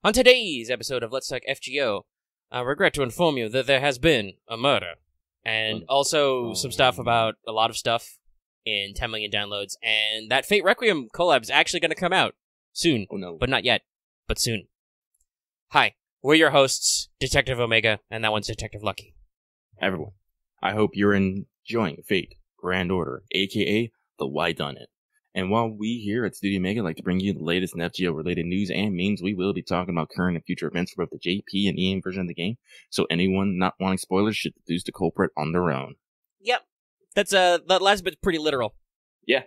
On today's episode of Let's Talk FGO, I regret to inform you that there has been a murder. And also some stuff about a lot of stuff in 10 million downloads. And that Fate Requiem collab is actually going to come out soon. Oh no. But not yet. But soon. Hi, we're your hosts, Detective Omega, and that one's Detective Lucky. Everyone, I hope you're enjoying Fate Grand Order, aka the Why Done It. And while we here at Studio Omega like to bring you the latest in FGO-related news and memes, we will be talking about current and future events for both the JP and EM version of the game, so anyone not wanting spoilers should deduce the culprit on their own. Yep. That last bit's pretty literal. Yeah.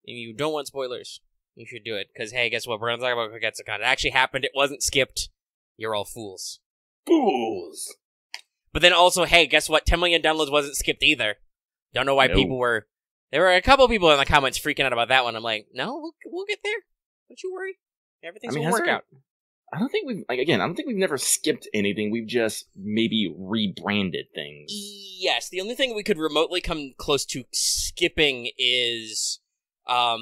If you don't want spoilers, you should do it, because hey, guess what? We're going to talk about Kogetsukan. It actually happened, it wasn't skipped. You're all fools. Fools! But then also, hey, guess what? 10 million downloads wasn't skipped either. Don't know why people were... There were a couple people in the comments freaking out about that one. I'm like, no, we'll get there. Don't you worry. Everything's gonna work out. I don't think we've never skipped anything. We've just maybe rebranded things. Yes, the only thing we could remotely come close to skipping is, I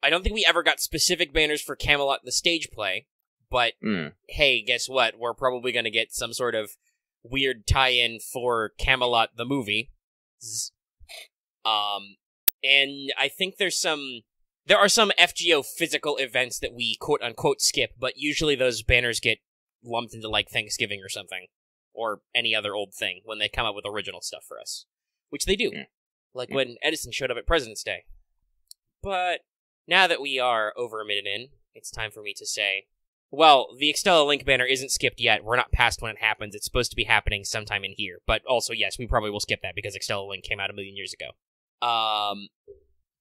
don't think we ever got specific banners for Camelot in the stage play, but hey, guess what? We're probably gonna get some sort of weird tie-in for Camelot the movie. And I think there are some FGO physical events that we quote-unquote skip, but usually those banners get lumped into, like, Thanksgiving or something, or any other old thing, when they come up with original stuff for us. Which they do. Like when Edison showed up at President's Day. But now that we are over a minute in, it's time for me to say, well, the Extella Link banner isn't skipped yet. We're not past when it happens. It's supposed to be happening sometime in here. But also, yes, we probably will skip that because Extella Link came out 1 million years ago.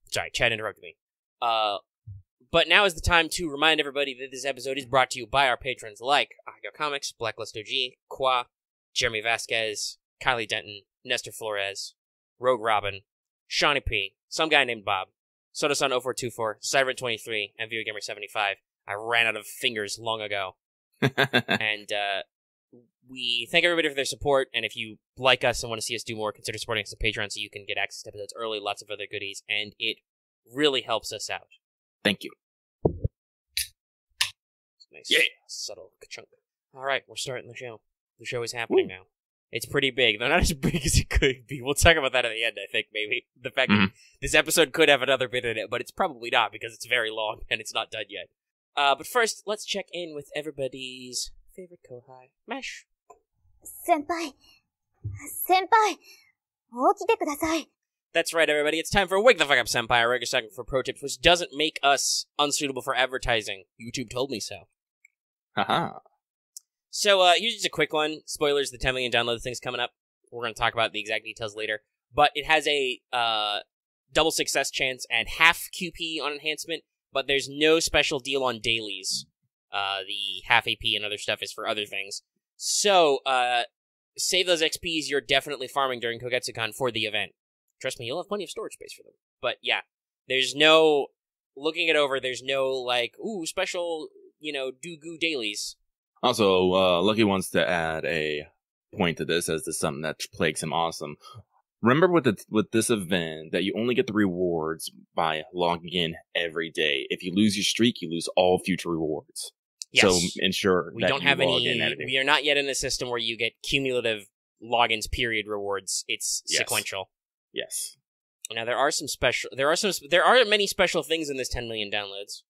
Sorry, Chad interrupted me. But now is the time to remind everybody that this episode is brought to you by our patrons like Akio Comics, Blacklist OG, Qua, Jeremy Vasquez, Kylie Denton, Nestor Flores, Rogue Robin, Shawnee P, some guy named Bob, Sodasun0424, Cybert23, and ViewGamer75. I ran out of fingers long ago. And, we thank everybody for their support, and if you like us and want to see us do more, consider supporting us on Patreon so you can get access to episodes early, lots of other goodies, and it really helps us out. Thank you. Nice, subtle chunk. Alright, we're starting the show. The show is happening now. It's pretty big, though not as big as it could be. We'll talk about that at the end, I think, maybe. The fact that this episode could have another bit in it, but it's probably not, because it's very long, and it's not done yet. But first, let's check in with everybody's favorite kohai, Mesh. Senpai, 起きてください. That's right, everybody. It's time for Wake the Fuck Up Senpai, a regular segment for pro tips, which doesn't make us unsuitable for advertising. YouTube told me so. Haha. So, here's just a quick one. Spoilers, the 10 million download thing's coming up. We're going to talk about the exact details later. But it has a double success chance and half QP on enhancement, but there's no special deal on dailies. The half AP and other stuff is for other things. So, save those XPs you're definitely farming during Kogetsukan for the event. Trust me, you'll have plenty of storage space for them. But yeah, there's no, looking it over, there's no, like, ooh, special, do-goo dailies. Also, Lucky wants to add a point to this as to something that plagues him awesome. Remember with this event that you only get the rewards by logging in every day. If you lose your streak, you lose all future rewards. Yes. So ensure we that don't you have log any. in every day. We are not yet in a system where you get cumulative logins period rewards. It's sequential. Yes. Now there are many special things in this 10 million downloads,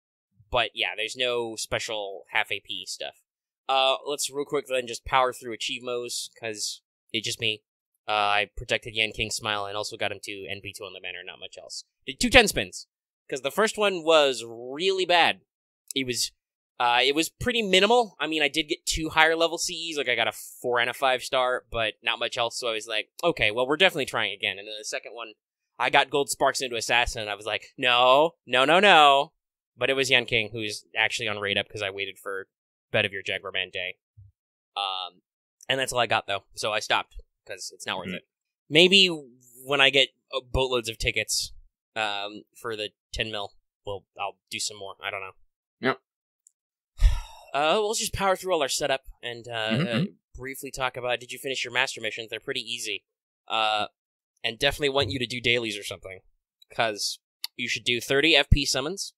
but yeah, there's no special half AP stuff. Let's real quick then just power through Achievemos because it's just me. I protected Yan King's smile and also got him to NP2 on the banner. Not much else. Did 2 10 spins because the first one was really bad. It was pretty minimal. I mean, I did get 2 higher level CEs, like I got a 4 and a 5 star, but not much else, so I was like, okay, well, we're definitely trying again. And then the second one, I got gold sparks into Assassin, and I was like, no. But it was Yan King, who's actually on raid up, because I waited for Bet of Your Jaguar Man Day. And that's all I got, though, so I stopped, because it's not worth it. Maybe when I get boatloads of tickets for the 10 mil, I'll do some more. I don't know. Yep. We'll just power through all our setup and briefly talk about, did you finish your master missions? They're pretty easy. And definitely want you to do dailies or something. Because you should do 30 FP summons.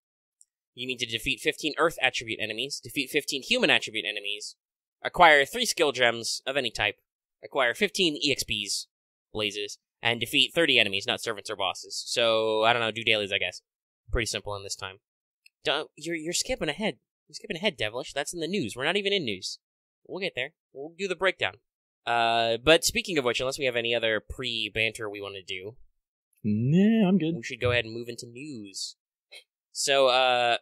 you need to defeat 15 Earth attribute enemies, defeat 15 human attribute enemies, acquire 3 skill gems of any type, acquire 15 EXPs, blazes, and defeat 30 enemies, not servants or bosses. So, I don't know, do dailies, I guess. Pretty simple in this time. You're skipping ahead. You're skipping ahead, Devilish. That's in the news. We're not even in news. We'll get there. We'll do the breakdown. But speaking of which, unless we have any other pre-banter we want to do... Nah, I'm good. We should go ahead and move into news. So,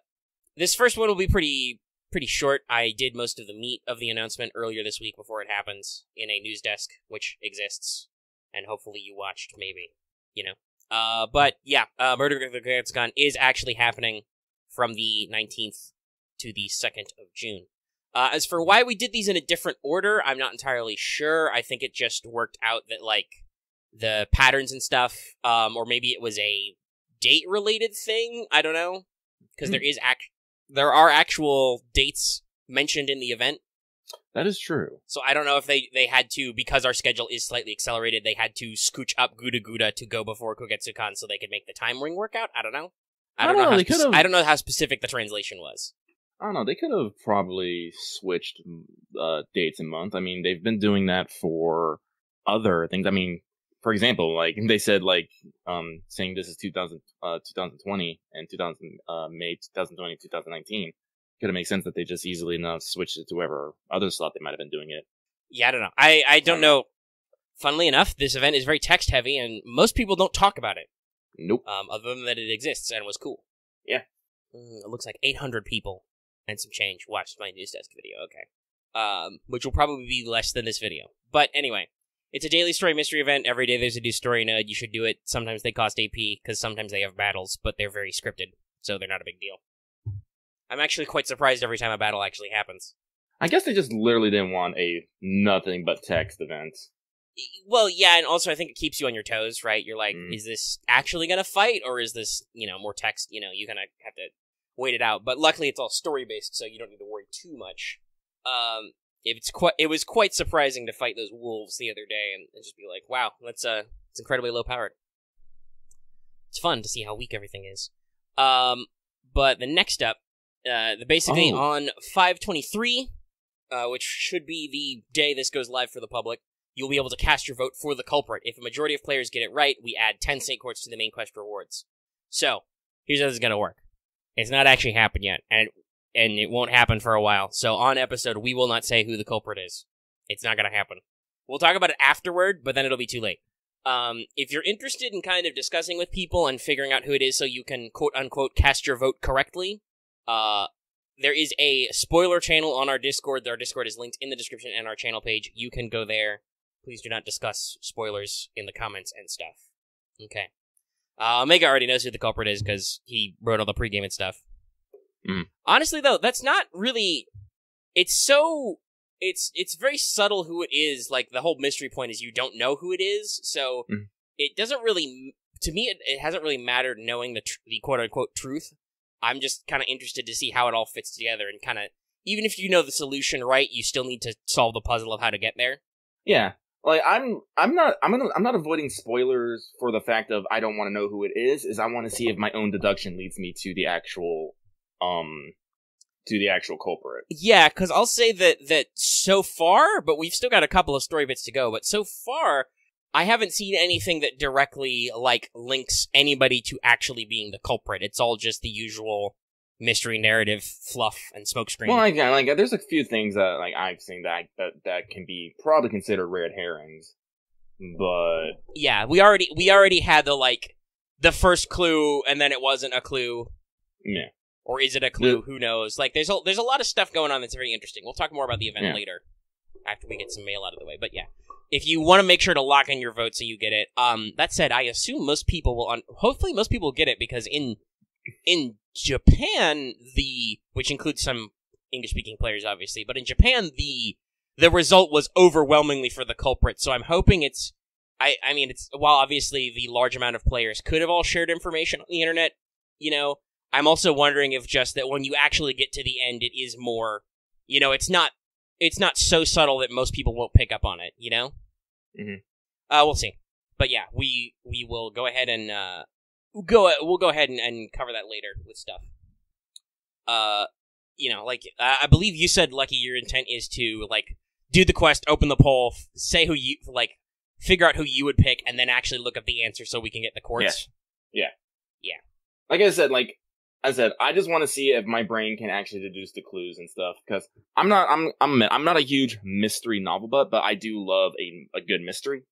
this first one will be pretty short. I did most of the meat of the announcement earlier this week before it happens in a news desk, which exists. And hopefully you watched, maybe. You know. But, yeah, Murder of the Kogetsukan is actually happening from the 19th to the 2nd of June. As for why we did these in a different order, I'm not entirely sure. I think it just worked out that, like, the patterns and stuff, or maybe it was a date-related thing, I don't know. Because there are actual dates mentioned in the event. That is true. So I don't know if they had to, because our schedule is slightly accelerated, they had to scooch up Guda Guda to go before Kogetsukan so they could make the time ring work out. I don't know. I don't know how specific the translation was. I don't know. They could have probably switched dates and month. I mean, they've been doing that for other things. I mean, for example, like they said, like saying this is 2020 and May 2020, 2019. Could have made sense that they just easily enough switched it to whoever other slot they might have been doing it. Yeah, I don't know. I don't know. Funnily enough, this event is very text heavy, and most people don't talk about it. Nope. Other than that it exists and was cool. Yeah. It looks like 800 people and some change watched my news desk video. Okay. Which will probably be less than this video. But anyway, it's a daily story mystery event. Every day there's a new story node. You should do it. Sometimes they cost AP because sometimes they have battles, but they're very scripted, so they're not a big deal. I'm actually quite surprised every time a battle actually happens. I guess they just literally didn't want a nothing but text event. Well, yeah, and also I think it keeps you on your toes, right? You're like, is this actually gonna fight, or is this, more text? You're gonna have to wait it out. But luckily it's all story-based, so you don't need to worry too much. It was quite surprising to fight those wolves the other day and just be like, wow, it's incredibly low-powered. It's fun to see how weak everything is. But the next up, basically on 5/23, which should be the day this goes live for the public, you'll be able to cast your vote for the culprit. If a majority of players get it right, we add 10 Saint Quartz to the main quest rewards. So, here's how this is going to work. It's not actually happened yet, and it won't happen for a while. So on episode, we will not say who the culprit is. It's not going to happen. We'll talk about it afterward, but then it'll be too late. If you're interested in kind of discussing with people and figuring out who it is so you can quote-unquote cast your vote correctly, there is a spoiler channel on our Discord. Our Discord is linked in the description and our channel page. You can go there. Please do not discuss spoilers in the comments and stuff. Okay. Omega already knows who the culprit is because he wrote all the pregame and stuff. Honestly, though, that's not really... It's very subtle who it is. Like, the whole mystery point is you don't know who it is, so it doesn't really... To me, it hasn't really mattered knowing the quote-unquote truth. I'm just kind of interested to see how it all fits together and kind of... Even if you know the solution right, you still need to solve the puzzle of how to get there. Yeah. Like, I'm not avoiding spoilers for the fact of I don't want to know who it is I want to see if my own deduction leads me to the actual culprit. Yeah, because I'll say that so far, but we've still got a couple of story bits to go, but so far, I haven't seen anything that directly, like, links anybody to actually being the culprit. It's all just the usual mystery narrative fluff and smokescreen. Well, like there's a few things that like I've seen that can be probably considered red herrings, but yeah, we already had the first clue and then it wasn't a clue. Yeah, or is it a clue? Who knows? Like there's a lot of stuff going on that's very interesting. We'll talk more about the event later after we get some mail out of the way. But yeah, if you want to make sure to lock in your vote so you get it. That said, I assume most people will. Hopefully, most people get it because in Japan, which includes some English-speaking players, obviously, but in Japan, the result was overwhelmingly for the culprit, so I'm hoping it's... I mean, while obviously the large amount of players could have all shared information on the internet, I'm also wondering if just that when you actually get to the end, it is more... it's not so subtle that most people won't pick up on it, Mm-hmm. We'll see. But yeah, we will go ahead and... We'll go ahead and cover that later with stuff. you know, like, I believe you said, Lucky, your intent is to, like, do the quest, open the poll, say who you, like, figure out who you would pick, and then actually look up the answer so we can get the quartz. Yeah. Yeah. Like I said, I just want to see if my brain can actually deduce the clues and stuff, because I'm not a huge mystery novel butt, but I do love a good mystery,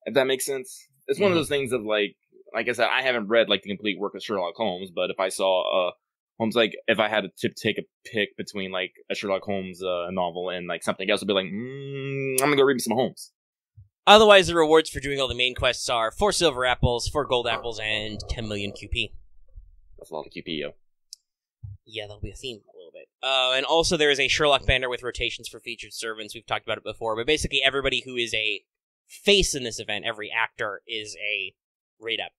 if that makes sense. It's one of those things of, like I said, I haven't read, like, the complete work of Sherlock Holmes, but if I saw, Holmes, like, if I had to take a pick between, like, a Sherlock Holmes novel and, like, something else, I'd be like, I'm gonna go read me some Holmes. Otherwise, the rewards for doing all the main quests are 4 silver apples, 4 gold apples, and 10 million QP. That's a lot of QP, yo. Yeah, that'll be a theme a little bit. And also there is a Sherlock banner with rotations for featured servants. We've talked about it before, but basically everybody who is a face in this event, every actor, is a raid-up.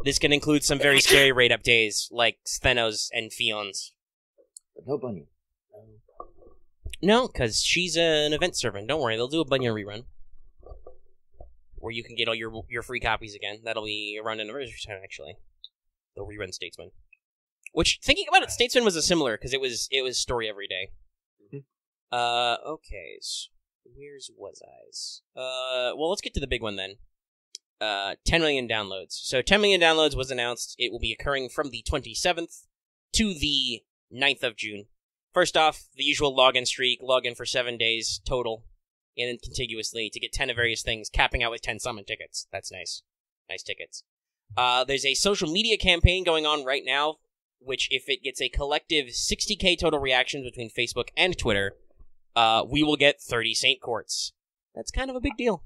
This can include some very scary raid-up days, like Sthenos and Fion's. No bunny. No, because she's an event servant. Don't worry, they'll do a Bunyan rerun. Where you can get all your free copies again. That'll be around anniversary time, actually. They'll rerun Statesman. Which, thinking about it, Statesman was a similar, because it was story every day. Okay, so where's was I's? Well, let's get to the big one then. 10 million downloads. So 10 million downloads was announced. It will be occurring from the 27th to the 9th of June. First off, the usual login streak. Login for 7 days total. And then contiguously to get 10 of various things, capping out with 10 summon tickets. That's nice. Nice tickets. There's a social media campaign going on right now, which if it gets a collective 60k total reactions between Facebook and Twitter, we will get 30 Saint Quartz. That's kind of a big deal.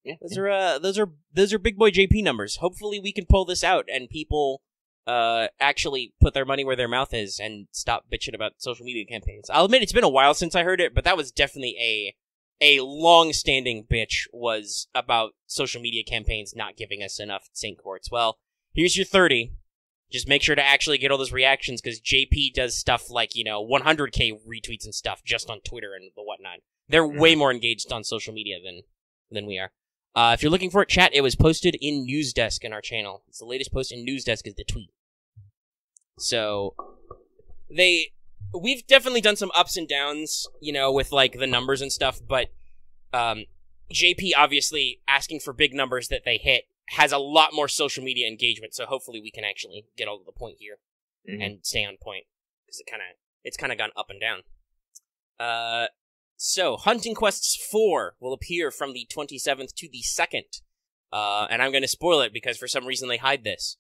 Yeah, those are big boy JP numbers. Hopefully we can pull this out and people actually put their money where their mouth is and stop bitching about social media campaigns. I'll admit it's been a while since I heard it, but that was definitely a long-standing bitch was about social media campaigns not giving us enough Saint Quartz. Well, here's your 30. Just make sure to actually get all those reactions, because JP does stuff like, 100k retweets and stuff just on Twitter and the whatnot. They're way more engaged on social media than we are. If you're looking for it, chat, it was posted in Newsdesk in our channel. It's the latest post in Newsdesk is the tweet. So, we've definitely done some ups and downs, with, like, the numbers and stuff, but JP obviously asking for big numbers that they hit has a lot more social media engagement, so hopefully we can actually get all to the point here and stay on point, because it's kind of gone up and down. So, Hunting Quests 4 will appear from the 27th to the 2nd, and I'm going to spoil it because for some reason they hide this,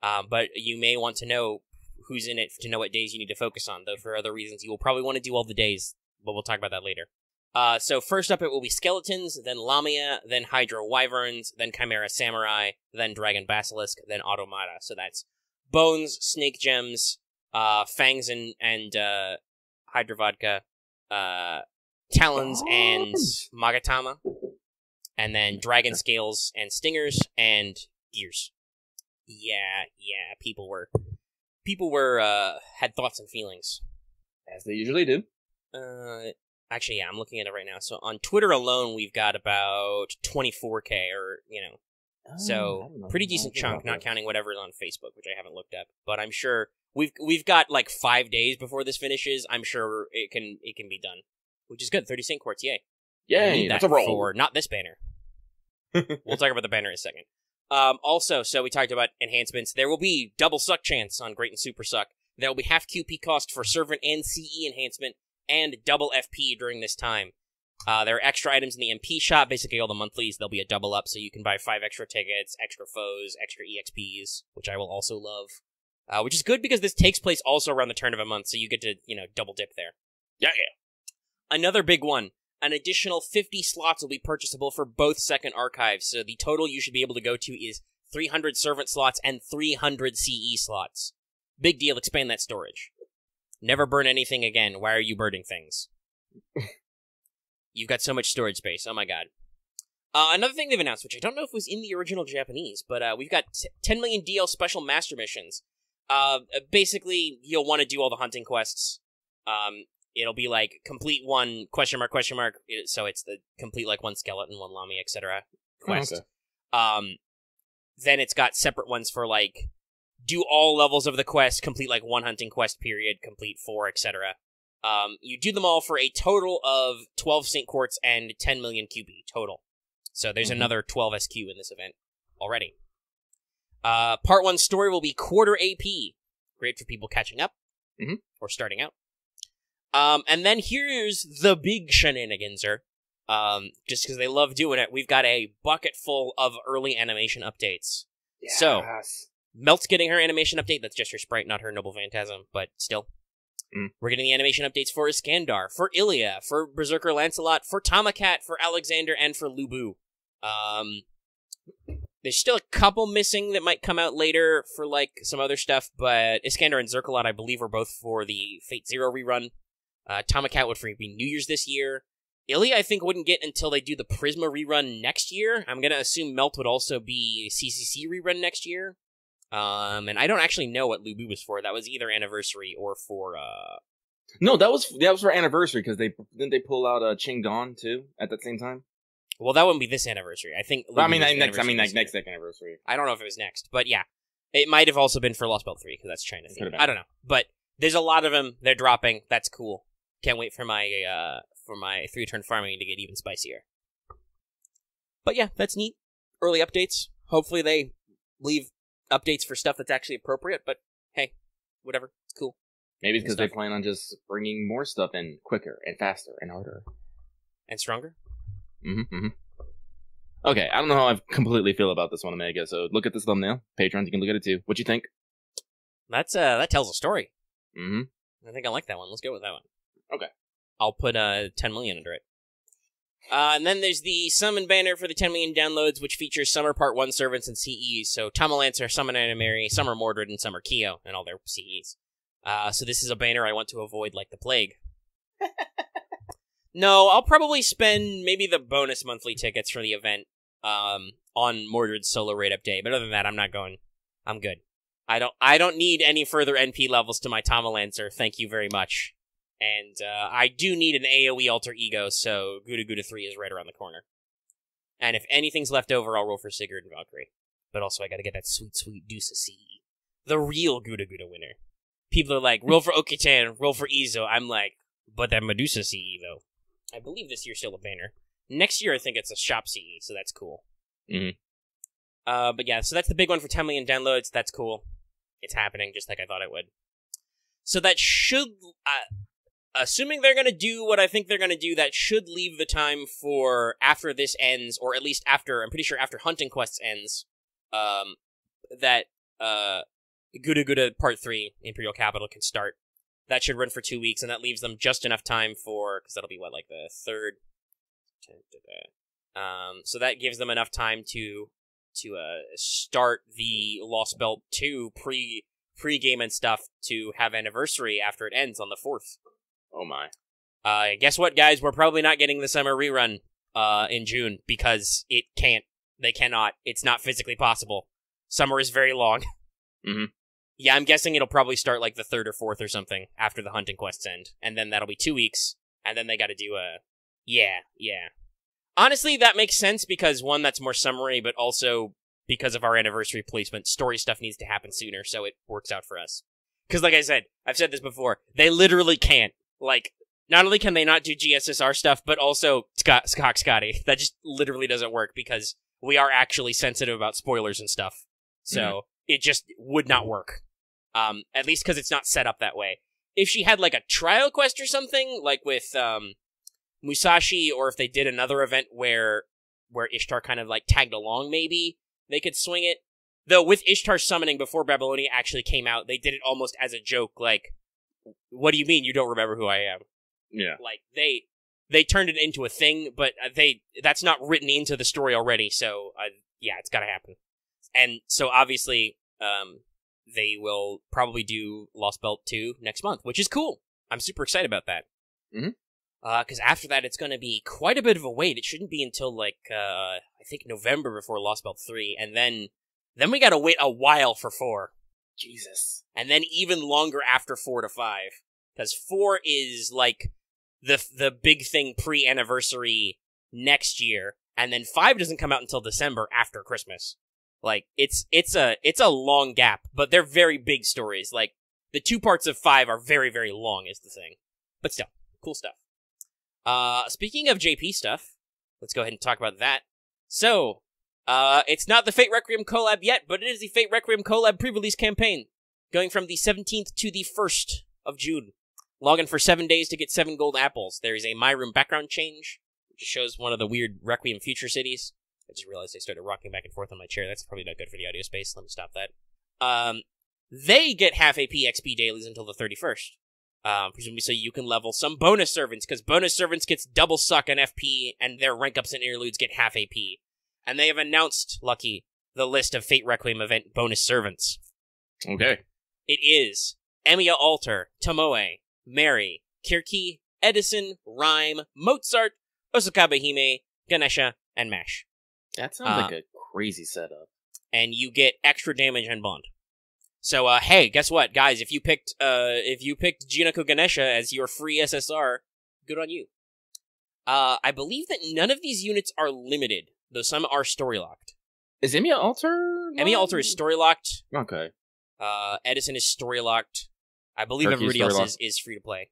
but you may want to know who's in it to know what days you need to focus on, though for other reasons you will probably want to do all the days, but we'll talk about that later. So first up it will be Skeletons, then Lamia, then Hydra Wyverns, then Chimera Samurai, then Dragon Basilisk, then Automata. So that's Bones, Snake Gems, Fangs and Hydra Vodka, Talons and Magatama, and then Dragon Scales and Stingers and Gears. Yeah, people were had thoughts and feelings. As they usually do. Actually, yeah, I'm looking at it right now. So on Twitter alone, we've got about 24k, or, so pretty decent chunk, not counting whatever's on Facebook, which I haven't looked at. But I'm sure we've got like 5 days before this finishes. I'm sure it can be done, which is good. 30 Saint Quartz, yay! Yay, that's a roll. For not this banner. We'll talk about the banner in a second. Also, so we talked about enhancements. There will be double suck chance on Great and Super Suck. There will be half QP cost for Servant and CE enhancement, and double FP during this time. There are extra items in the MP shop, basically all the monthlies. There'll be a double up, so you can buy 5 extra tickets, extra foes, extra EXPs, which I will also love. Which is good because this takes place also around the turn of a month, so you get to, double dip there. Yeah. Another big one. An additional 50 slots will be purchasable for both second archives, so the total you should be able to go to is 300 servant slots and 300 CE slots. Big deal, expand that storage. Never burn anything again. Why are you burning things? You've got so much storage space. Oh my god. Another thing they've announced, which I don't know if was in the original Japanese, but we've got 10 million DL special master missions. Basically, you'll want to do all the hunting quests. It'll be like complete one question mark. So it's the complete like one skeleton, one Lamia, etc. quest. Okay. Then it's got separate ones for like do all levels of the quest, complete like 1 hunting quest period, complete 4, etc. You do them all for a total of 12 Saint Quartz and 10 million QP total. So there's another 12 SQ in this event already. Part 1 story will be quarter AP. Great for people catching up or starting out. And then here's the big shenaniganser. Just because they love doing it, we've got a bucket full of early animation updates. Yes. So, Melt's getting her animation update. That's just her sprite, not her Noble Phantasm, but still. We're getting the animation updates for Iskandar, for Ilya, for Berserker Lancelot, for Tomacat, for Alexander, and for Lubu. There's still a couple missing that might come out later for, like, some other stuff, but Iskandar and Zerkalot, I believe, are both for the Fate Zero rerun. Tomacat would be New Year's this year. Ilya, I think, wouldn't get until they do the Prisma rerun next year. I'm gonna assume Melt would also be CCC rerun next year. And I don't actually know what Lubu was for. That was either Anniversary or for, No, that was for Anniversary, because didn't they pull out Ching Dawn, too, at the same time? Well, that wouldn't be this Anniversary. I think... next Anniversary. I don't know if it was next, but yeah. It might have also been for Lost Belt 3, because that's China. I don't know. But there's a lot of them. They're dropping. That's cool. Can't wait for my 3-turn farming to get even spicier. But yeah, that's neat. Early updates. Hopefully they leave updates for stuff that's actually appropriate, but hey, whatever. It's cool. Maybe it's because they plan on just bringing more stuff in quicker and faster and harder. And stronger? Okay, I don't know how I completely feel about this one, Omega, so look at this thumbnail. Patrons, you can look at it too. What you think? That tells a story. I think I like that one. Let's go with that one. Okay. I'll put 10 million under it. And then there's the summon banner for the 10 million downloads, which features Summer Part 1 servants and CEs. So Tamalancer, Summon Animary, Summer Mordred, and Summer Kyo, and all their CEs. So this is a banner I want to avoid like the plague. No, I'll probably spend maybe the bonus monthly tickets for the event on Mordred's solo raid up day. But other than that, I'm not going. I'm good. I don't need any further NP levels to my Tamalancer. Thank you very much. And I do need an AoE alter ego, so Gouda Gouda 3 is right around the corner. And if anything's left over, I'll roll for Sigurd and Valkyrie. But also, I gotta get that sweet, sweet Deuce CE. The real Gouda Gouda winner. People are like, roll for Okitan, roll for Izo. I'm like, but that Medusa CE, though. I believe this year's still a banner. Next year, I think it's a shop CE, so that's cool. But yeah, so that's the big one for 10 million downloads. That's cool. It's happening just like I thought it would. So that should... assuming they're going to do what I think they're going to do, that should leave the time for after this ends, or at least after, I'm pretty sure after Hunting Quests ends, that Gouda Gouda Part 3, Imperial Capital, can start. That should run for 2 weeks, and that leaves them just enough time for, because that'll be, what, like the 3rd? So that gives them enough time to start the Lost Belt 2 pre-game and stuff to have Anniversary after it ends on the 4th. Oh my. Guess what, guys? We're probably not getting the summer rerun in June because it can't. They cannot. It's not physically possible. Summer is very long. Yeah, I'm guessing it'll probably start like the 3rd or 4th or something after the hunting quests end. And then that'll be 2 weeks. And then they gotta do a... Yeah. Honestly, that makes sense because, one, that's more summary, but also because of our Anniversary placement, story stuff needs to happen sooner, so it works out for us. Because like I said, I've said this before, they literally can't. Like, not only can they not do GSSR stuff, but also Scotty. That just literally doesn't work because we are actually sensitive about spoilers and stuff. So it just would not work. At least because it's not set up that way. If she had like a trial quest or something, like with Musashi, or if they did another event where Ishtar kind of like tagged along, maybe they could swing it. Though with Ishtar summoning before Babylonia actually came out, they did it almost as a joke, like, what do you mean you don't remember who I am? Yeah. Like, they turned it into a thing, but that's not written into the story already, so, yeah, it's gotta happen. And so, obviously, they will probably do Lost Belt 2 next month, which is cool. I'm super excited about that. Because after that, it's gonna be quite a bit of a wait. It shouldn't be until, like, I think November before Lost Belt 3, and then we gotta wait a while for 4. Jesus. And then even longer after 4 to 5. Because 4 is, like, the big thing pre-anniversary next year. And then 5 doesn't come out until December after Christmas. Like, it's a long gap, but they're very big stories. Like, the 2 parts of 5 are very, very long is the thing. But still, cool stuff. Speaking of JP stuff, let's go ahead and talk about that. So, it's not the Fate Requiem collab yet, but it is the Fate Requiem collab pre-release campaign, going from the 17th to the 1st of June. Log in for 7 days to get 7 gold apples. There is a My Room background change, which shows one of the weird Requiem future cities. I just realized I started rocking back and forth on my chair. That's probably not good for the audio space. Let me stop that. They get half AP XP dailies until the 31st. Presumably so you can level some bonus servants, because bonus servants gets double suck on FP, and their rank ups and interludes get half AP. And they have announced, Lucky, the list of Fate Requiem event bonus servants. Okay. It is Emiya Alter, Tomoe, Mary, Kirki, Edison, Rhyme, Mozart, Osakabe Hime, Ganesha, and Mash. That sounds like a crazy setup. And you get extra damage and bond. So, hey, guess what, guys? If you picked Jinako Ganesha as your free SSR, good on you. I believe that none of these units are limited, though some are story locked. Is Emiya Alter? Emiya Alter is story locked. Okay. Edison is story locked. I believe Kirky's everybody else story-locked. is free to play.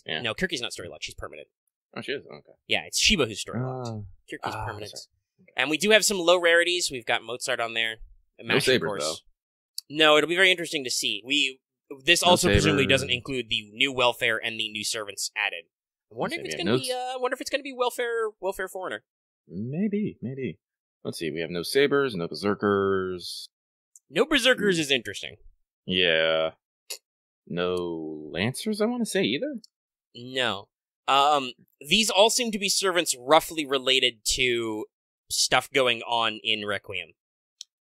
Yeah. No, Kirky's not story locked. She's permanent. Oh, she is? Okay. Yeah, it's Shiba who's story locked. Kirky's that's permanent. right. And we do have some low rarities. We've got Mozart on there. And No Mash, sabers, of course. though. No, it'll be very interesting to see. This No also presumably saber. doesn't include the new welfare and the new servants added. I wonder if it's saber. gonna be. Wonder if it's gonna be welfare foreigner. Maybe. Let's see. We have no sabers, no berserkers. No berserkers is interesting. Yeah. No lancers, I want to say, either. No. These all seem to be servants roughly related to stuff going on in Requiem.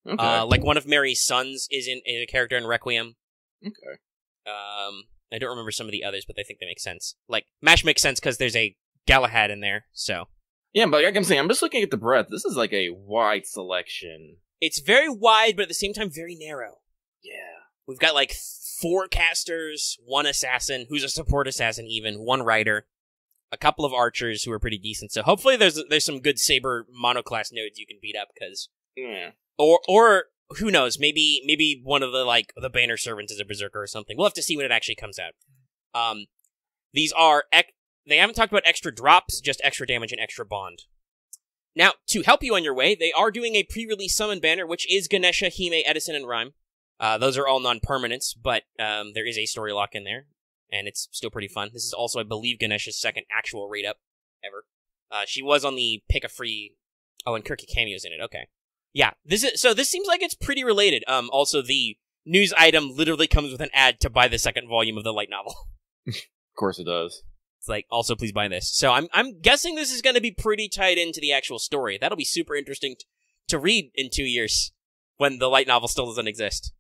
Okay. Like one of Mary's sons is a character in Requiem. Okay. I don't remember some of the others, but I think they make sense. Like, Mash makes sense because there's a Galahad in there, so. Yeah, but like I'm saying, I'm just looking at the breadth. This is like a wide selection. It's very wide, but at the same time very narrow. Yeah. We've got like 4 casters, 1 assassin, who's a support assassin even, 1 rider, a couple of archers who are pretty decent. So hopefully there's some good saber monoclass nodes you can beat up, because Yeah. or who knows, maybe one of the banner servants is a berserker or something. We'll have to see when it actually comes out. These are they haven't talked about extra drops, just extra damage and extra bond. Now, to help you on your way, they are doing a pre-release summon banner, which is Ganesha, Hime, Edison, and Rhyme. Those are all non-permanents, but there is a story lock in there, and it's still pretty fun. This is also, I believe, Ganesha's second actual raid up ever. She was on the pick a free. Oh, and Kirky cameos in it. Okay, yeah. This seems like it's pretty related. Also, the news item literally comes with an ad to buy the second volume of the light novel. Of course it does. It's like, also please buy this. So I'm guessing this is going to be pretty tied into the actual story. That'll be super interesting to read in 2 years when the light novel still doesn't exist.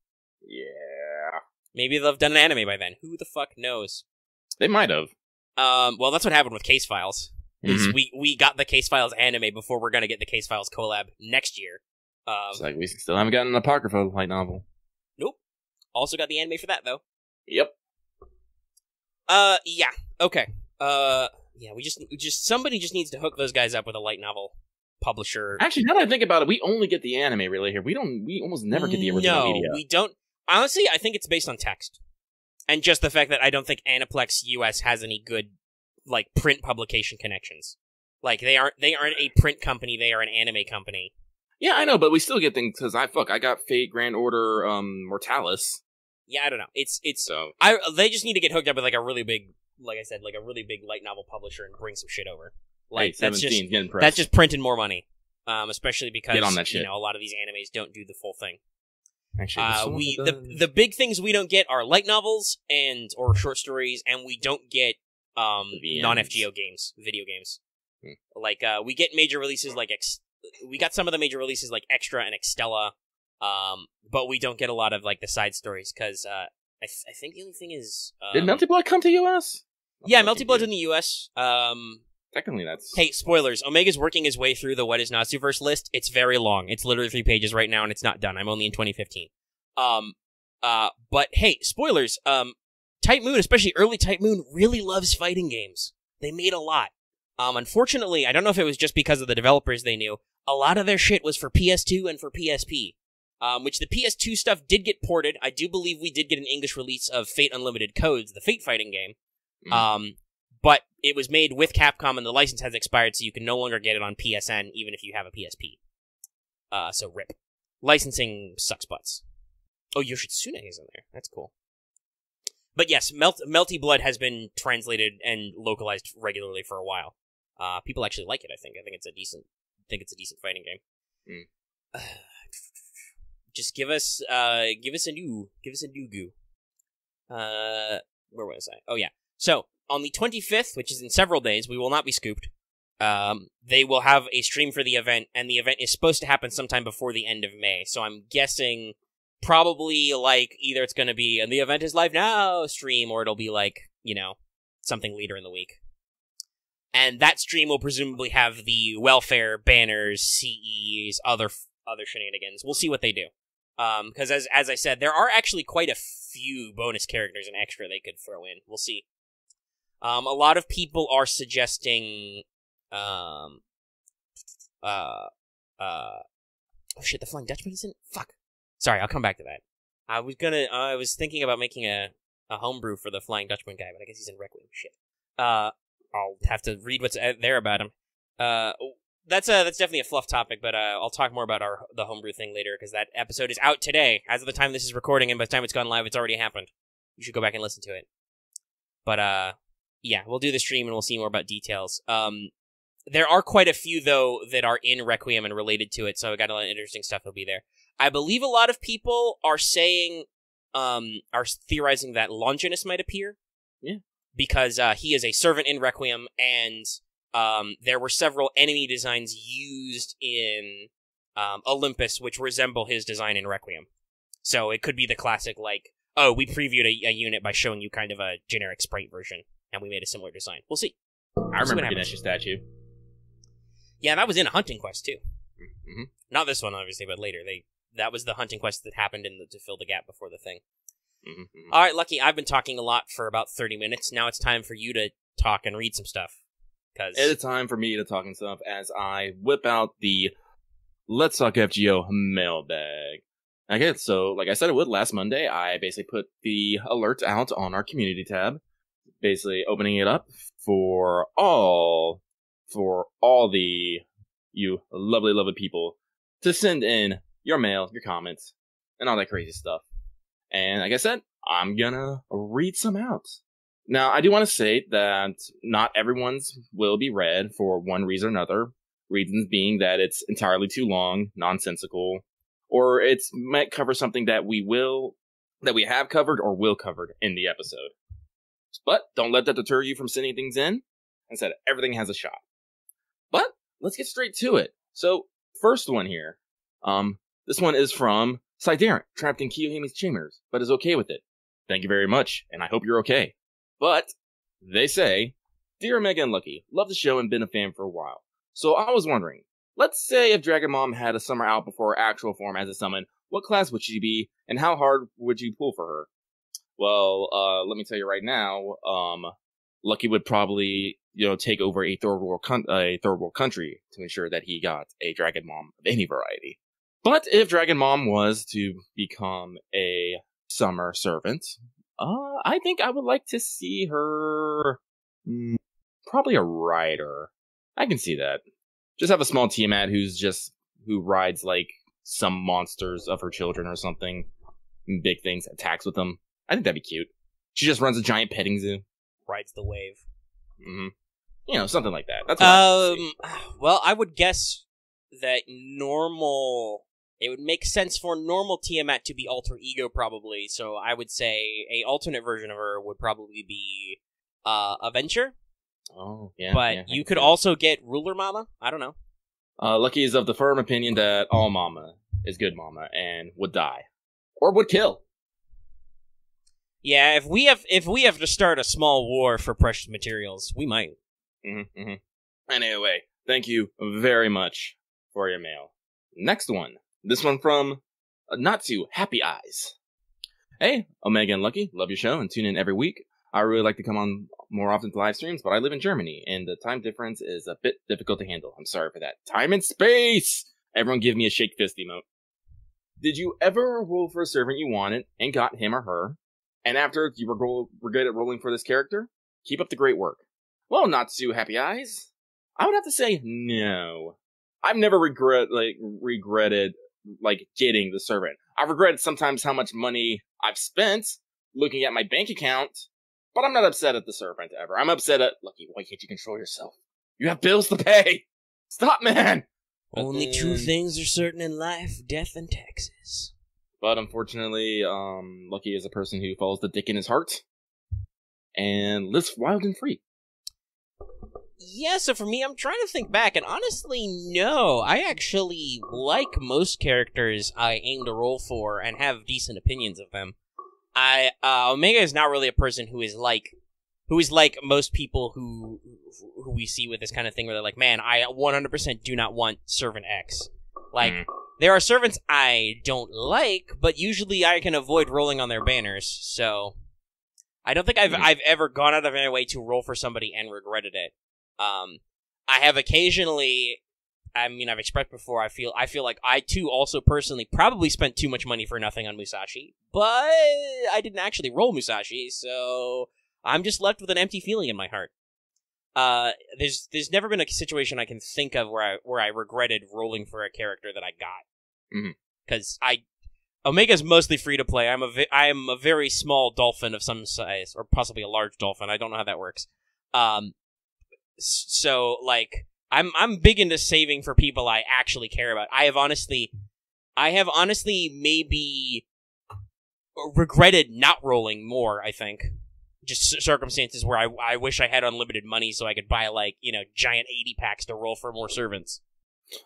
Yeah. Maybe they'll have done an anime by then. Who the fuck knows? They might have. Well, that's what happened with Case Files. Is Mhm. we got the Case Files anime before we're gonna get the Case Files collab next year. It's like we still haven't gotten an Apocrypha light novel. Nope. Also got the anime for that though. Yep. Yeah. Okay. Yeah. We just somebody just needs to hook those guys up with a light novel publisher. Actually, now that I think about it, we only get the anime really here. We almost never get the original media. No, we don't. Honestly, I think it's based on text. And just the fact that I don't think Aniplex US has any good, like, print publication connections. Like, they aren't a print company, they are an anime company. Yeah, I know, but we still get things, because I got Fate, Grand Order, Mortalis. Yeah, I don't know. So They just need to get hooked up with, like, a really big, like I said, like, a really big light novel publisher and bring some shit over. Like, hey, that's 17, getting pressed. just printing more money. Especially because, Get on that shit. you know, a lot of these animes don't do the full thing. Actually, the big things we don't get are light novels or short stories, and we don't get non-FGO games, video games. Like we get major releases like we got some of the major releases like Extra and Extella, but we don't get a lot of like the side stories because I think the only thing is did Melty Blood come to US? Yeah, Melty Blood's in the US. Technically, that's Hey, spoilers. Omega's working his way through the What is Natsuverse list. It's very long. It's literally 3 pages right now, and it's not done. I'm only in 2015. But hey, spoilers. Type Moon, especially early Type Moon, really loves fighting games. They made a lot. Unfortunately, I don't know if it was just because of the developers they knew, a lot of their shit was for PS2 and for PSP. which the PS2 stuff did get ported. I do believe we did get an English release of Fate Unlimited Codes, the Fate fighting game. But it was made with Capcom and the license has expired, so you can no longer get it on PSN, even if you have a PSP. So rip. Licensing sucks butts. Oh, Yoshitsune is in there. That's cool. But yes, Melty Blood has been translated and localized regularly for a while. People actually like it, I think. I think it's a decent fighting game. Just give us a new goo. Where was I? Oh yeah. So, on the 25th, which is in several days, we will not be scooped. They will have a stream for the event, and the event is supposed to happen sometime before the end of May. So I'm guessing probably like either it's going to be and the event is live now stream, or it'll be like, something later in the week. And that stream will presumably have the welfare, banners, CEs, other shenanigans. We'll see what they do. Because as I said, there are actually quite a few bonus characters and extra they could throw in. We'll see. A lot of people are suggesting, oh shit, the Flying Dutchman isn't? Fuck. Sorry, I'll come back to that. I was thinking about making a homebrew for the Flying Dutchman guy, but I guess he's in Requiem. Shit. I'll have to read what's there about him. That's definitely a fluff topic, but I'll talk more about the homebrew thing later, because that episode is out today, as of the time this is recording, and by the time it's gone live, it's already happened. You should go back and listen to it. But, yeah, we'll do the stream and we'll see more about details. There are quite a few, though, that are in Requiem and related to it, so I got a lot of interesting stuff that'll be there. I believe a lot of people are saying, are theorizing that Longinus might appear. Yeah. Because he is a servant in Requiem, and there were several enemy designs used in Olympus which resemble his design in Requiem. So it could be the classic, like, oh, we previewed a unit by showing you kind of a generic sprite version, and we made a similar design. We'll see. I remember Ganesha statue. Yeah, that was in a Hunting Quest, too. Mm-hmm. Not this one, obviously, but later. That was the Hunting Quest that happened to fill the gap before the thing. Mm-hmm. All right, Lucky, I've been talking a lot for about 30 minutes. Now it's time for you to talk and read some stuff. It's time for me to talk and stuff as I whip out the Let's Talk FGO mailbag. Okay, so like I said it would last Monday, I basically put the alert out on our community tab, basically opening it up for all you lovely people to send in your mail, your comments, and all that crazy stuff. And like I said, I'm gonna read some out. Now, I do want to say that not everyone's will be read for one reason or another. Reasons being that it's entirely too long, nonsensical, or it might cover something that we have covered or will cover in the episode. But don't let that deter you from sending things in. Instead, everything has a shot. But let's get straight to it. So, first one here. This one is from Siderean, trapped in Kiyohimi's chambers, but is okay with it. Thank you very much, and I hope you're okay. But, they say, Dear Omega and Lucky, love the show and been a fan for a while. So I was wondering, let's say if Dragon Mom had a summer out before her actual form as a summon, what class would she be, and how hard would you pull for her? Well, let me tell you right now, Lucky would probably, take over a third world country to ensure that he got a Dragon Mom of any variety. But if Dragon Mom was to become a summer servant, I think I would like to see her probably a rider. I can see that. Just have a small Tiamat who rides like some monsters of her children or something. Big things, attacks with them. I think that'd be cute. She just runs a giant petting zoo. Rides the wave. Mm-hmm. Something like that. That's what well, I would guess that it would make sense for normal Tiamat to be alter ego, probably. So I would say a alternate version of her would probably be a Venture. Oh, yeah. But you could also get Ruler Mama. I don't know. Lucky is of the firm opinion that all Mama is good Mama and would die. Or would kill. Yeah, if we have to start a small war for precious materials, we might. Anyway, thank you very much for your mail. Next one. This one from Natsu Happy Eyes. Hey, Omega and Lucky, love your show and tune in every week. I really like to come on more often to live streams, but I live in Germany, and the time difference is a bit difficult to handle. I'm sorry for that. Time and space! Everyone give me a shake fist emote. Did you ever roll for a servant you wanted and got him or her, and after you were good at rolling for this character? Keep up the great work. Well, not too happy eyes. I would have to say no. I've never regretted getting the servant. I've regretted sometimes how much money I've spent looking at my bank account, but I'm not upset at the servant ever. I'm upset at, Lucky, why can't you control yourself? You have bills to pay! Stop, man! Only two things are certain in life, death and taxes. But unfortunately, Lucky is a person who follows the dick in his heart and lives wild and free. Yeah, so for me, I'm trying to think back, and honestly, no. I actually like most characters I aim to roll for and have decent opinions of them. Omega is not really a person who is like most people who we see with this kind of thing where they're like, man, I 100% do not want Servant X. There are servants I don't like, but usually I can avoid rolling on their banners, so I don't think I've ever gone out of my way to roll for somebody and regretted it. I have occasionally, I've expressed before, I feel like I too also personally probably spent too much money for nothing on Musashi, but I didn't actually roll Musashi, so I'm just left with an empty feeling in my heart. There's never been a situation I can think of where I regretted rolling for a character that I got. Because Omega's mostly free to play. I am a very small dolphin of some size, or possibly a large dolphin. I don't know how that works. So I'm big into saving for people I actually care about. I have honestly maybe regretted not rolling more, I think. Just circumstances where I wish I had unlimited money so I could buy, giant 80 packs to roll for more servants.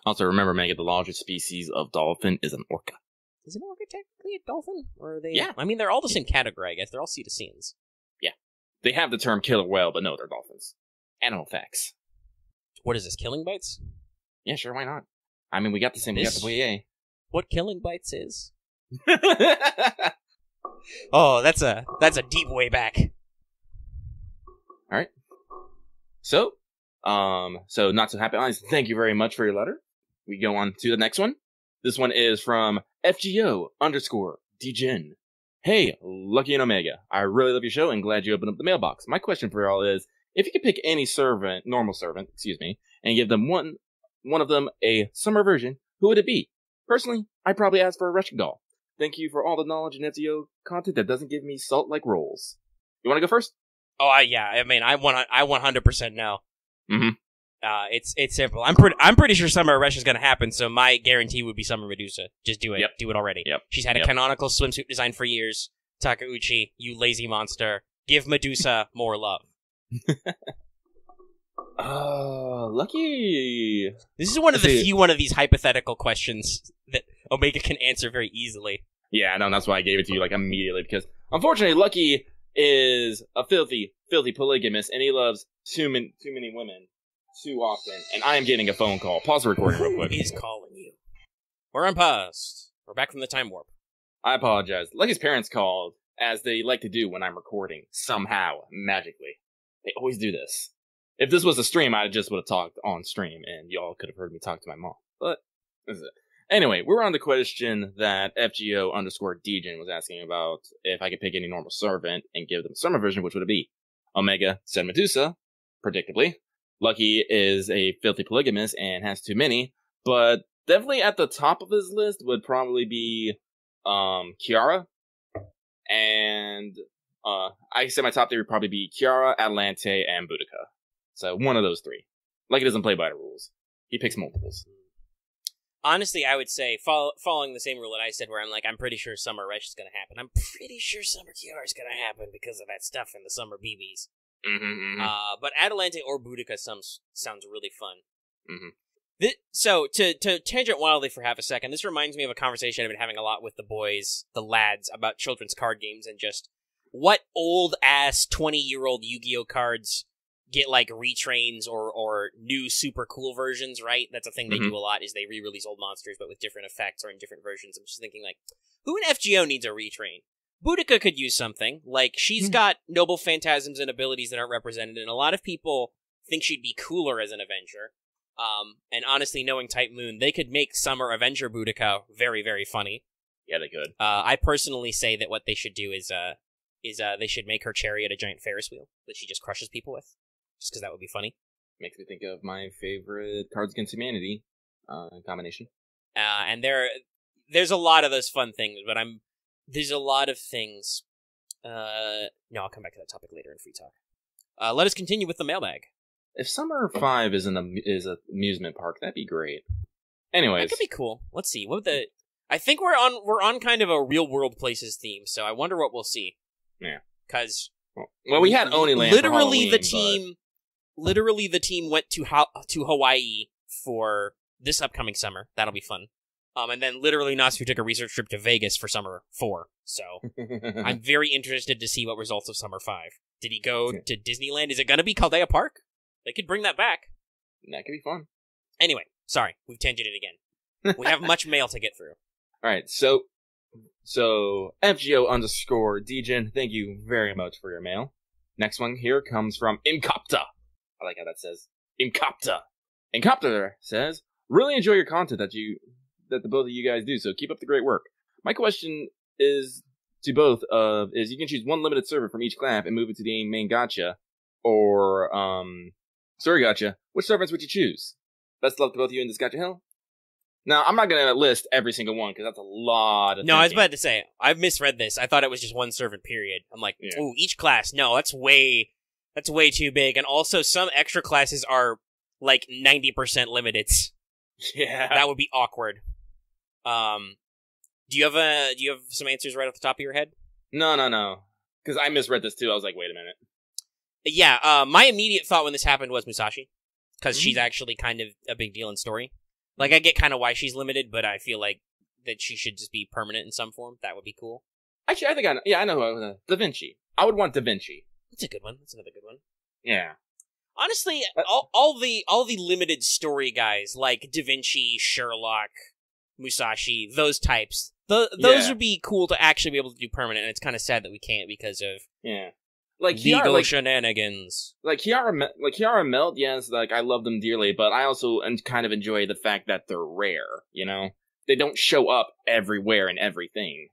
Also, remember, Mega, the largest species of dolphin is an orca. Is an orca technically a dolphin? Or are they... Yeah. They're all the same category, I guess. They're all cetaceans. Yeah. They have the term killer whale, but no, they're dolphins. Animal facts. What is this, Killing Bites? Yeah, sure, why not? We got the same. We got the VA. What Killing Bites is? Oh, that's a deep way back. All right. So not so happy eyes. Thank you very much for your letter. We go on to the next one. This one is from FGO_DGen. Hey, Lucky and Omega. I really love your show and glad you opened up the mailbox. My question for y'all is, if you could pick any normal servant, and give them one of them a summer version, who would it be? Personally, I'd probably ask for a Russian doll. Thank you for all the knowledge and FGO content that doesn't give me salt like rolls. You want to go first? Oh, yeah. I 100% know. Mm-hmm. It's simple. I'm pretty sure Summer Rush is going to happen, so my guarantee would be Summer Medusa. Just do it. Yep. Do it already. Yep. She's had a canonical swimsuit design for years. Takeuchi, you lazy monster. Give Medusa more love. Lucky. This is one of the few one of these hypothetical questions that Omega can answer very easily. Yeah, no, that's why I gave it to you immediately, because unfortunately Lucky is a filthy polygamist, and he loves too many women too often, and I am getting a phone call. Pause the recording real quick. He's calling you. We're unpaused. We're back from the time warp. I apologize. Lucky's parents called, as they like to do when I'm recording, somehow, magically. They always do this. If this was a stream, I just would have talked on stream, and y'all could have heard me talk to my mom. But, this is it. Anyway, we're on the question that FGO_DGen was asking about if I could pick any normal servant and give them a summer version, which would it be? Omega said Medusa, predictably. Lucky is a filthy polygamist and has too many, but definitely at the top of his list would probably be Kiara. And I said my top three would probably be Kiara, Atalante, and Boudica. So one of those three. Lucky doesn't play by the rules. He picks multiples. Honestly, I would say, following the same rule that I said, where I'm pretty sure Summer Rush is going to happen. I'm pretty sure Summer Kiara is going to happen because of that stuff in the Summer BBs. But Atalante or Boudica sounds really fun. So, to tangent wildly for half a second, this reminds me of a conversation I've been having a lot with the boys, the lads, about children's card games and just what old-ass 20-year-old Yu-Gi-Oh! Cards get, retrains or new super cool versions, right? That's a thing they do a lot, is they re-release old monsters, but with different effects or in different versions. I'm just thinking, who in FGO needs a retrain? Boudica could use something. She's got noble phantasms and abilities that aren't represented, and a lot of people think she'd be cooler as an Avenger. And honestly, knowing Type Moon, they could make Summer Avenger Boudica very, very funny. Yeah, they could. I personally say that what they should do is they should make her chariot a giant Ferris wheel that she just crushes people with, just because that would be funny. Makes me think of my favorite Cards Against Humanity combination. And there's a lot of those fun things, but there's a lot of things. No, I'll come back to that topic later in free talk. Let us continue with the mailbag. If Summer 5 is an amusement park, that'd be great. Anyways, that could be cool. Let's see I think we're on kind of a real world places theme, so I wonder what we'll see. Yeah, because we had Oniland. Literally, the team went to Hawaii for this upcoming summer. That'll be fun. And then literally Natsu took a research trip to Vegas for Summer 4. So I'm very interested to see what results of Summer 5. Did he go to Disneyland? Is it going to be Chaldea Park? They could bring that back. That could be fun. Anyway, sorry, we've tangented again. We have much mail to get through. All right, so FGO_Degen, thank you very much for your mail. Next one here comes from Incopta. I like how that says Incopta. Incopta says, really enjoy your content that the both of you guys do, so keep up the great work. My question is to both is you can choose one limited server from each class and move it to the main gacha, or story gacha. Which servers would you choose? Best of luck to both of you in this gacha hill. Now, I'm not going to list every single one, because that's a lot of No, I was about to say, I've misread this. I thought it was just one servant, period. I'm like, ooh, each class. No, that's way too big. And also, some extra classes are, like, 90% limited. Yeah. That would be awkward. Do you have some answers right off the top of your head? No. Because I misread this, too. I was like, wait a minute. Yeah, my immediate thought when this happened was Musashi. Because she's actually kind of a big deal in story. Like, I get kind of why she's limited, but I feel like that she should just be permanent in some form. That would be cool. Actually, I think I know who I would. Da Vinci. I would want Da Vinci. That's a good one. That's another good one. Yeah. Honestly, all the limited story guys, like Da Vinci, Sherlock, Musashi, those types, those would be cool to actually be able to do permanent, and it's kind of sad that we can't because of like legal shenanigans. Like Kiara Melt, yes, like I love them dearly, but I also kind of enjoy the fact that they're rare, you know? They don't show up everywhere and everything.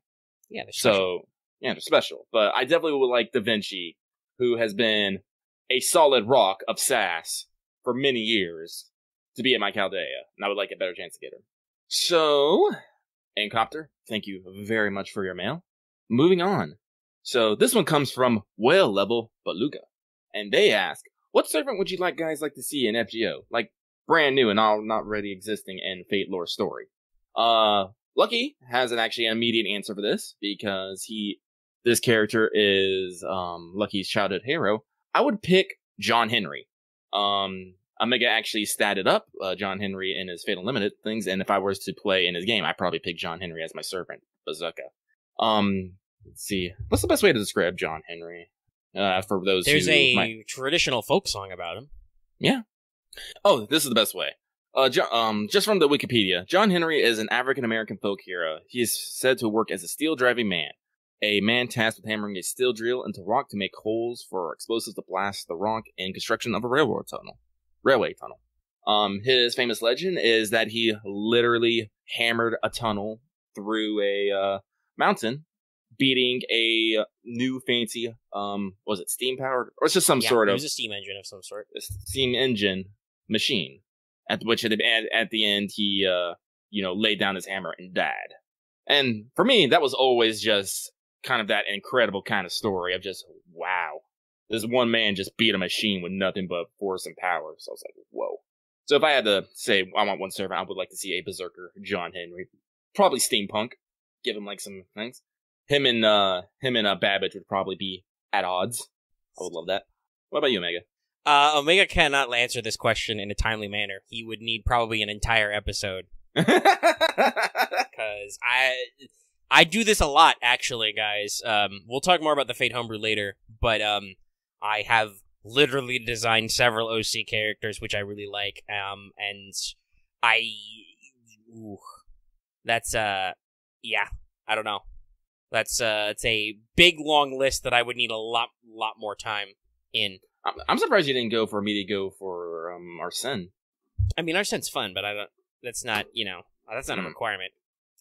Yeah, they're special. They're special. But I definitely would like Da Vinci, who has been a solid rock of sass for many years, to be at my Chaldea, and I would like a better chance to get her. So, Incopter, thank you very much for your mail. Moving on. So, this one comes from Whale Level Beluga, and they ask, what servant would you guys like to see in FGO? Like, brand new and all not already existing in Fate lore story. Lucky has an immediate answer for this, because this character is, Lucky's childhood hero. I would pick John Henry. Omega actually statted up, John Henry in his Fatal Limited things, and if I was to play in his game, I'd probably pick John Henry as my servant, Bazooka. Let's see. What's the best way to describe John Henry? For those There's a traditional folk song about him. Yeah. Oh, this is the best way. Just from the Wikipedia, John Henry is an African-American folk hero. He is said to work as a steel-driving man. A man tasked with hammering a steel drill into rock to make holes for explosives to blast the rock in construction of a railway tunnel. His famous legend is that he literally hammered a tunnel through a mountain, beating a new fancy, was it steam powered? Or it's just some sort of... it was a steam engine of some sort. A steam engine machine. At the end, he, laid down his hammer and died. And for me, that was always just kind of that incredible kind of story of just, wow. This one man just beat a machine with nothing but force and power. So I was like, whoa. So if I had to say I want one servant, I would like to see a berserker, John Henry. Probably steampunk. Give him some things. Him and Babbage would probably be at odds. I would love that. What about you, Omega? Omega cannot answer this question in a timely manner. He would need probably an entire episode. Because I do this a lot, actually, guys. We'll talk more about the Fate homebrew later, but I have literally designed several OC characters, which I really like, and that's, I don't know. It's a big, long list that I would need a lot more time in. I'm surprised you didn't go for me to go for Arsene. I mean, Arsene's fun, but that's not, that's not a requirement.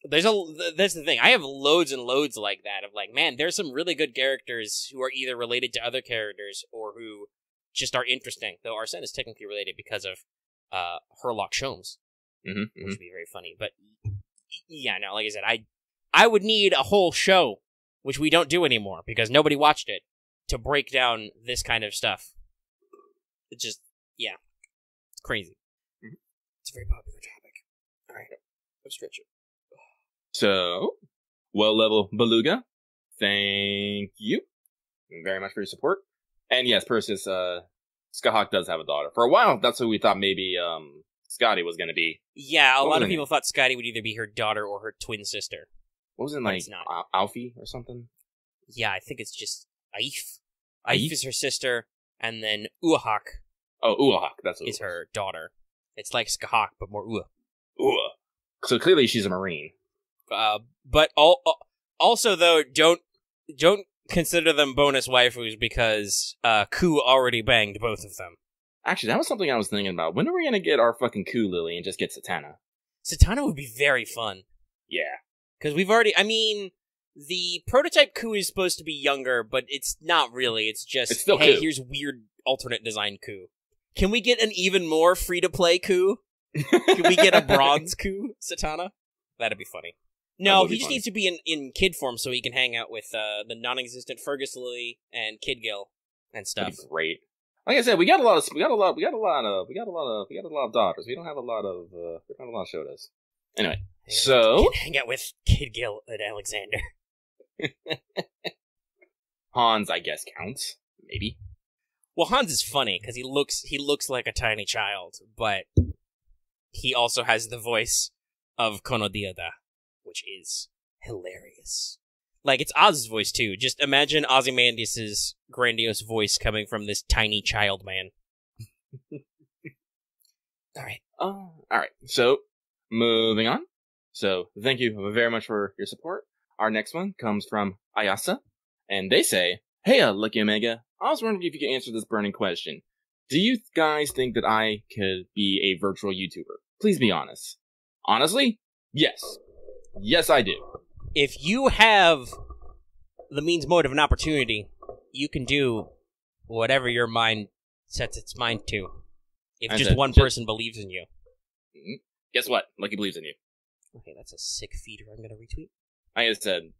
That's the thing. I have loads and loads like that of like, man, there's some really good characters who are either related to other characters or who just are interesting. Though Arsene is technically related because of Herlock Sholmes, which would be very funny. But yeah, no, like I said, I would need a whole show, which we don't do anymore because nobody watched it, to break down this kind of stuff. It's just, yeah, it's crazy. It's a very popular topic. All right, let's stretch it. So, well-level Beluga, thank you very much for your support. And yes, Persis, Skahawk does have a daughter. For a while, that's who we thought maybe Scotty was going to be. Yeah, a lot of people thought Scotty would either be her daughter or her twin sister. What was it, like, Alfie or something? Yeah, I think it's just Aif. Aif is her sister, and then Uahak. Oh, Uahak, that's what is her daughter. It's like Skahawk, but more Uah. So clearly she's a Marine. But also though, don't consider them bonus waifus because Ku already banged both of them. Actually, that was something I was thinking about. When are we gonna get our fucking Ku Lily and just get Satana? Satana would be very fun. Yeah, because we've already. I mean, the prototype Ku is supposed to be younger, but it's not really. It's just still hey, Ku. Here's weird alternate design Ku. Can we get an even more free to play Ku? Can we get a bronze Ku Satana? That'd be funny. No, he just needs to be in kid form so he can hang out with the non-existent Fergus Lily and Kid Gil and stuff. That'd be great. Like I said, we got a lot of daughters. We don't have a lot of shotas. Anyway, so hang out with Kid Gil and Alexander. Hans, I guess, counts. Maybe. Well, Hans is funny because he looks like a tiny child, but he also has the voice of Konodioda, which is hilarious. Like, it's Oz's voice, too. Just imagine Ozymandias' grandiose voice coming from this tiny child man. Alright. So, moving on. So, thank you very much for your support. Our next one comes from Ayasa, and they say, "Hey, Lucky Omega, I was wondering if you could answer this burning question. Do you guys think that I could be a virtual YouTuber? Please be honest." Honestly, yes. Yes, I do. If you have the means, motive, and opportunity, you can do whatever your mind sets its mind to. If just one person believes in you. Guess what? Lucky believes in you. Okay, that's a sick feeder I'm going to retweet. I just said,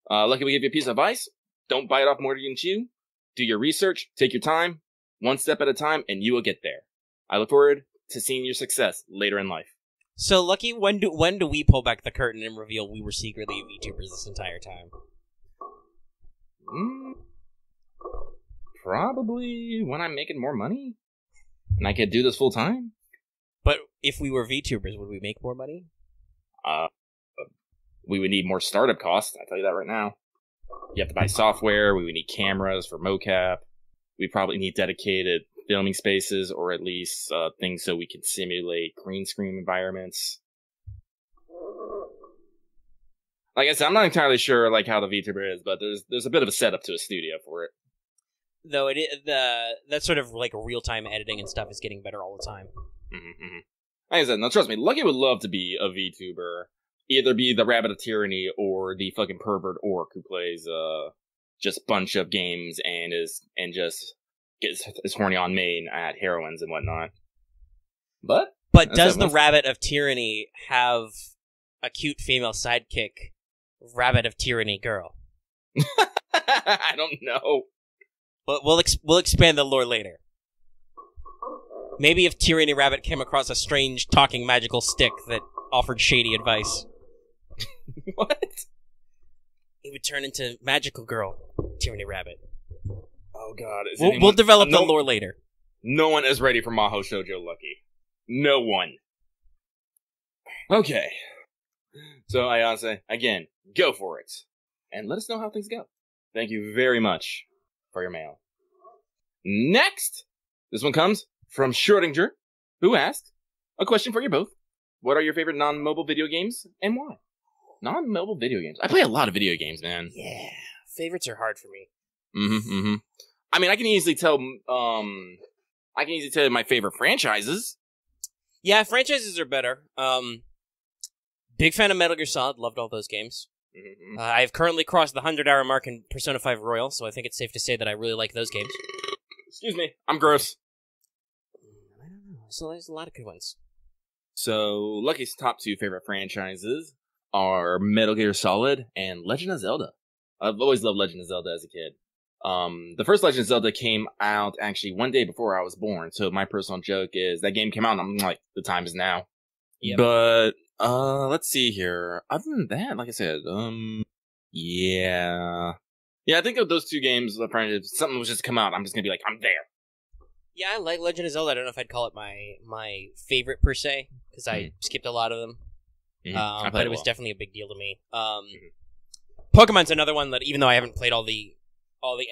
Lucky will give you a piece of advice. Don't bite off more than you can chew. Do your research. Take your time. One step at a time, and you will get there. I look forward to seeing your success later in life. So, Lucky, when do we pull back the curtain and reveal we were secretly VTubers this entire time? Probably when I'm making more money. And I could do this full time. But if we were VTubers, would we make more money? We would need more startup costs, I'll tell you that right now. You have to buy software, we would need cameras for mocap. We probably need dedicated filming spaces, or at least things so we can simulate green screen environments. Like I said, I'm not entirely sure like how the VTuber is, but there's a bit of a setup to a studio for it. Though that sort of like real-time editing and stuff is getting better all the time. Like I said, now trust me, Lucky would love to be a VTuber. Either be the Rabbit of Tyranny or the fucking pervert orc who plays just bunch of games and just gets his horny on main at heroines and whatnot. But does the Rabbit of Tyranny have a cute female sidekick, Rabbit of Tyranny girl? I don't know. But we'll expand the lore later. Maybe if Tyranny Rabbit came across a strange talking magical stick that offered shady advice. What? It would turn into Magical Girl, Tyranny Rabbit. Oh god. We'll develop the lore later. No one is ready for Maho Shoujo Lucky. No one. Okay. So Ayase, again, go for it. And let us know how things go. Thank you very much for your mail. Next! This one comes from Schrodinger, who asked, a question for you both. What are your favorite non-mobile video games, and why? Non-mobile video games. I play a lot of video games, man. Yeah. Favorites are hard for me. I mean, I can easily tell you my favorite franchises. Yeah, franchises are better. Big fan of Metal Gear Solid. Loved all those games. Mm-hmm. I've currently crossed the 100-hour mark in Persona 5 Royal, so I think it's safe to say that I really like those games. Excuse me. I'm gross. I don't know. So there's a lot of good ones. So, Lucky's top 2 favorite franchises are Metal Gear Solid and Legend of Zelda. I've always loved Legend of Zelda as a kid. The first Legend of Zelda came out actually one day before I was born, so my personal joke is that game came out and I'm like, the time is now. Yep. But, let's see here. Other than that, like I said, yeah. Yeah, I think of those 2 games, if something was just to come out, I'm just gonna be like, I'm there. Yeah, I like Legend of Zelda. I don't know if I'd call it my favorite per se, because I skipped a lot of them. Mm-hmm. But it was definitely a big deal to me. Pokemon's another one that, even though I haven't played all the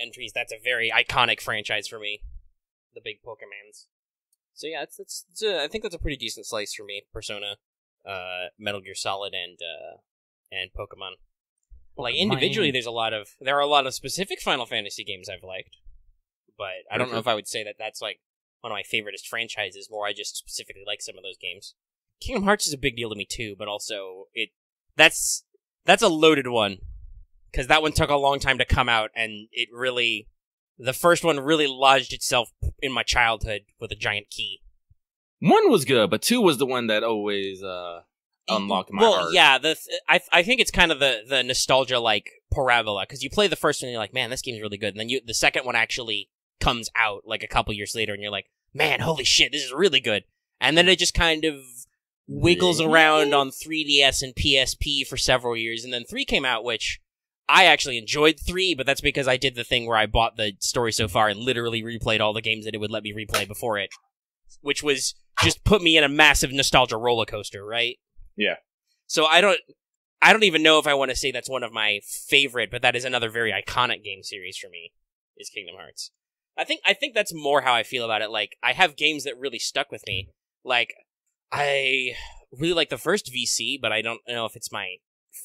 entries, that's a very iconic franchise for me. The big Pokemons. So yeah, I think that's a pretty decent slice for me. Persona, Metal Gear Solid, and Pokemon. Like individually, there are a lot of specific Final Fantasy games I've liked, but I don't know if I would say that that's like one of my favoriteest franchises. More, I just specifically like some of those games. Kingdom Hearts is a big deal to me too, but also that's a loaded one because that one took a long time to come out, and the first one really lodged itself in my childhood with a giant key. 1 was good, but 2 was the one that always unlocked my heart. Well, yeah, I think it's kind of the nostalgia like parabola, because you play the first one and you're like, man, this game's really good, and then the second one actually comes out like a couple years later, and you're like, man, holy shit, this is really good, and then it just kind of wiggles around on 3DS and PSP for several years, and then 3 came out, which I actually enjoyed 3, but that's because I did the thing where I bought the story so far and literally replayed all the games that it would let me replay before it, which was just put me in a massive nostalgia roller coaster, right? Yeah. So I don't even know if I want to say that's one of my favorite, but that is another very iconic game series for me, is Kingdom Hearts. I think that's more how I feel about it. Like, I have games that really stuck with me. Like, I really like the first VC, but I don't know if it's my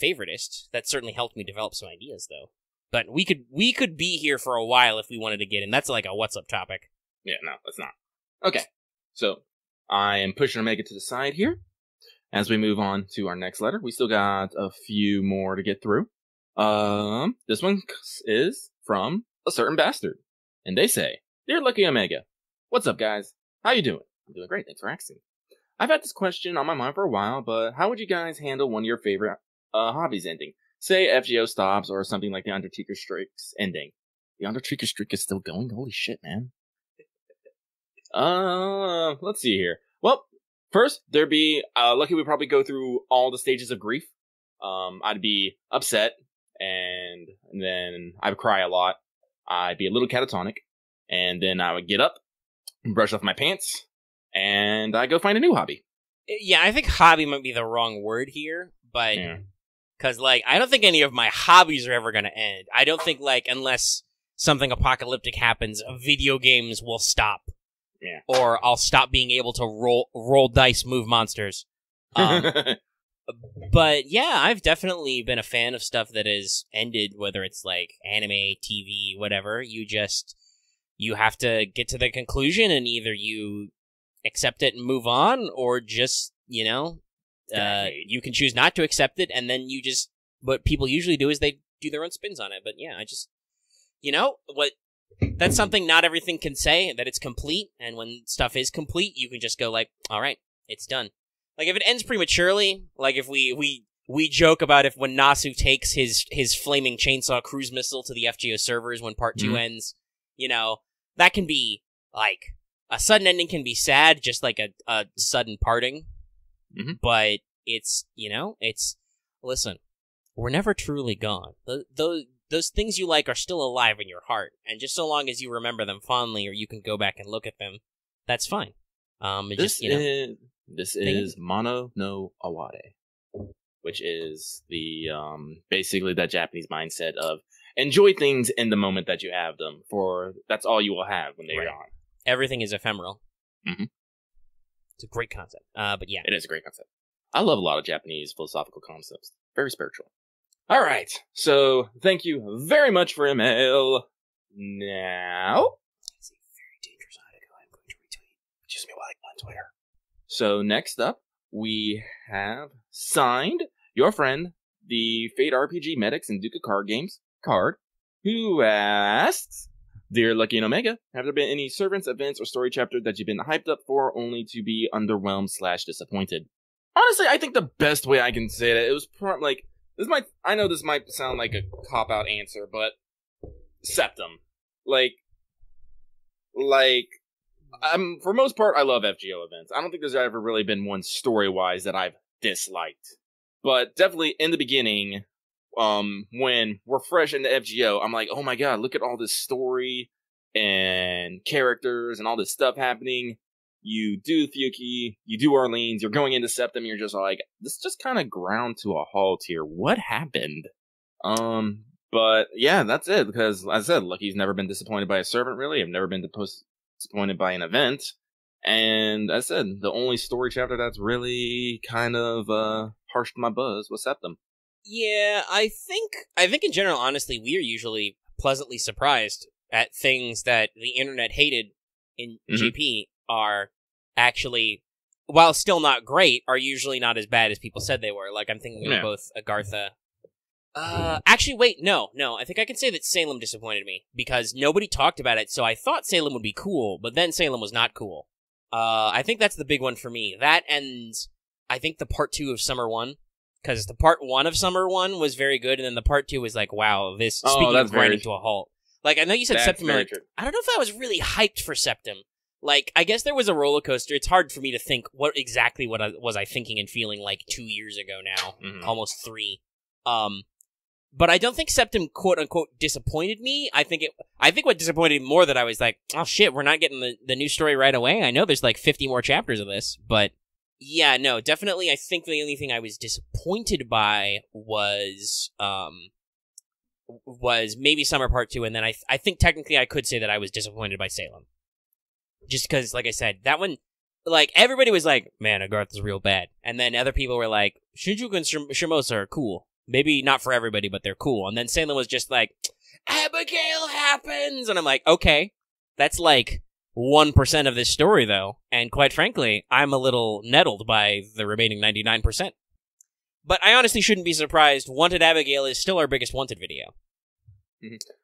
favoritist. That certainly helped me develop some ideas, though. But we could be here for a while if we wanted to get in. That's like a what's up topic. Yeah, no, it's not. Okay, so I am pushing Omega to the side here. As we move on to our next letter, we still got a few more to get through. This one is from a certain bastard. And they say, Dear Lucky Omega, what's up, guys? How you doing? I'm doing great, thanks for asking. I've had this question on my mind for a while, but how would you guys handle one of your favorite hobbies ending? Say FGO stops or something like the Undertaker Streak's ending. The Undertaker Streak is still going? Holy shit, man. Let's see here. Well, first, there'd be, Lucky would probably go through all the stages of grief. I'd be upset, and then I'd cry a lot. I'd be a little catatonic, and then I would get up, brush off my pants, and I'd go find a new hobby. Yeah, I think hobby might be the wrong word here, but, because, like, I don't think any of my hobbies are ever going to end. I don't think, like, unless something apocalyptic happens, video games will stop. Yeah. Or I'll stop being able to roll dice, move monsters. But yeah, I've definitely been a fan of stuff that has ended, whether it's like anime, TV, whatever. You have to get to the conclusion, and either you accept it and move on, or just, you can choose not to accept it, and then what people usually do is they do their own spins on it. But yeah, that's something not everything can say, that it's complete, and when stuff is complete, you can just go like, all right, it's done. Like, if it ends prematurely, like if we joke about if when Nasu takes his flaming chainsaw cruise missile to the FGO servers when part 2 ends, that can be, like, a sudden ending can be sad, just like a sudden parting, but it's, listen, we're never truly gone. Those things you like are still alive in your heart, and just so long as you remember them fondly, or you can go back and look at them, that's fine. This is Mono no Aware, which is the basically that Japanese mindset of enjoy things in the moment that you have them, for that's all you will have when they're gone. Everything is ephemeral. Mm-hmm. It's a great concept. But yeah, it is a great concept. I love a lot of Japanese philosophical concepts. Very spiritual. All right, so thank you very much for email. Now, it's a very dangerous article. I'm going to retweet. Just me like on Twitter. So next up, we have signed your friend, the Fate RPG Medics and Duke of Card Games card, who asks, Dear Lucky and Omega, have there been any servants, events, or story chapter that you've been hyped up for only to be underwhelmed/disappointed? Honestly, I think the best way I can say that, it was like, I know this might sound like a cop-out answer, but Septum. For most part, I love FGO events. I don't think there's ever really been one story-wise that I've disliked. But definitely in the beginning, when we're fresh into FGO, I'm like, oh my god, look at all this story and characters and all this stuff happening. You do Fuki, you do Orleans, you're going into Septum, you're just like, this just kind of ground to a halt here. What happened? But yeah, that's it, because as I said, Lucky's never been disappointed by a servant, really. I've never been disappointed by an event. And as I said, the only story chapter that's really kind of harshed my buzz was Septum. Yeah, I think in general, honestly, we are usually pleasantly surprised at things that the internet hated in GP are actually, while still not great, are usually not as bad as people said they were. Like, I'm thinking of both Agartha. Actually, wait, no. I think I can say that Salem disappointed me, because nobody talked about it, so I thought Salem would be cool, but then Salem was not cool. I think that's the big one for me. That, and I think the part 2 of Summer 1, because the part 1 of Summer 1 was very good, and then the part 2 was like, wow, speaking of grinding to a halt. Like, I know you said Septum, like, I don't know if I was really hyped for Septum. Like, I guess there was a roller coaster. It's hard for me to think what was I thinking and feeling like 2 years ago now, almost 3. But I don't think Septum quote unquote disappointed me. I think what disappointed me more that I was like, oh shit, we're not getting the new story right away. I know there's like 50 more chapters of this, but yeah, no, definitely. I think the only thing I was disappointed by was maybe Summer Part 2, and then I think technically I could say that I was disappointed by Salem. Just because, like I said, that one, like, everybody was like, man, Agartha's real bad. And then other people were like, Shinjuku and Shimosa are cool. Maybe not for everybody, but they're cool. And then Salem was just like, Abigail happens! And I'm like, okay, that's like 1% of this story, though. And quite frankly, I'm a little nettled by the remaining 99%. But I honestly shouldn't be surprised. Wanted Abigail is still our biggest wanted video.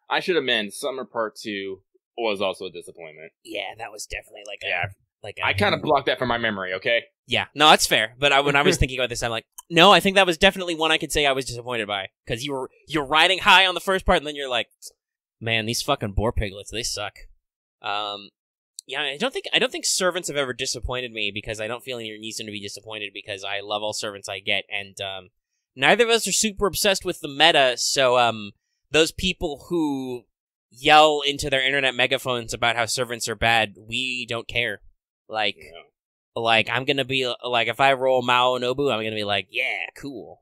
I should amend, Summer Part 2 was also a disappointment. Yeah, that was definitely I kind of blocked that from my memory, okay? Yeah, no, that's fair. But when I was thinking about this, I'm like, no, I think that was definitely one I could say I was disappointed by. Because you're riding high on the first part, and then you're like, man, these fucking boar piglets, they suck. Yeah, I don't think servants have ever disappointed me, because I don't feel any reason to be disappointed, because I love all servants I get, and neither of us are super obsessed with the meta, so those people who yell into their internet megaphones about how servants are bad, we don't care. Like, I'm gonna be, like, if I roll Mao Nobu, I'm gonna be like, yeah, cool.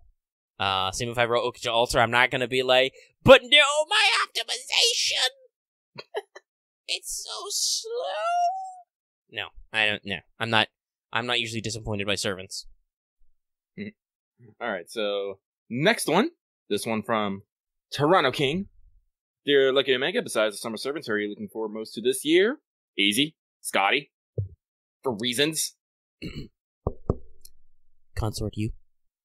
Same if I roll Okucha Altar, I'm not gonna be like, but no, my optimization! It's so slow! No, I don't, no. I'm not usually disappointed by servants. Alright, so, next one. This one from Toronto King. Dear Lucky Omega, besides the Summer Servants, who are you looking forward most to this year? Easy. Scotty. For reasons. Consort you.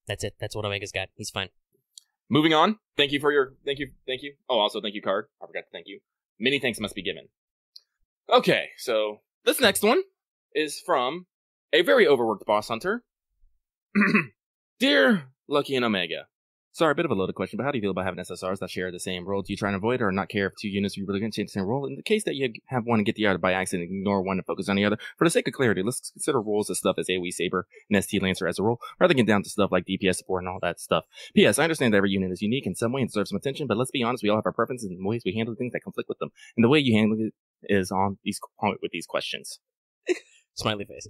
That's it. That's what Omega's got. He's fine. Moving on. Thank you. Oh, also thank you, Card. I forgot to thank you. Many thanks must be given. Okay, so this next one is from a very overworked boss hunter. Dear Lucky and Omega, sorry, a bit of a loaded question, but how do you feel about having SSRs that share the same role? Do you try and avoid or not care if two units are really going to change the same role? In the case that you have one and get the other by accident, ignore one and focus on the other. For the sake of clarity, let's consider roles as stuff as AoE Saber and ST Lancer as a role, rather than get down to stuff like DPS support and all that stuff. P.S. I understand that every unit is unique in some way and deserves some attention, but let's be honest, we all have our preferences and ways we handle things that conflict with them. And the way you handle it is with these questions. Smiley face.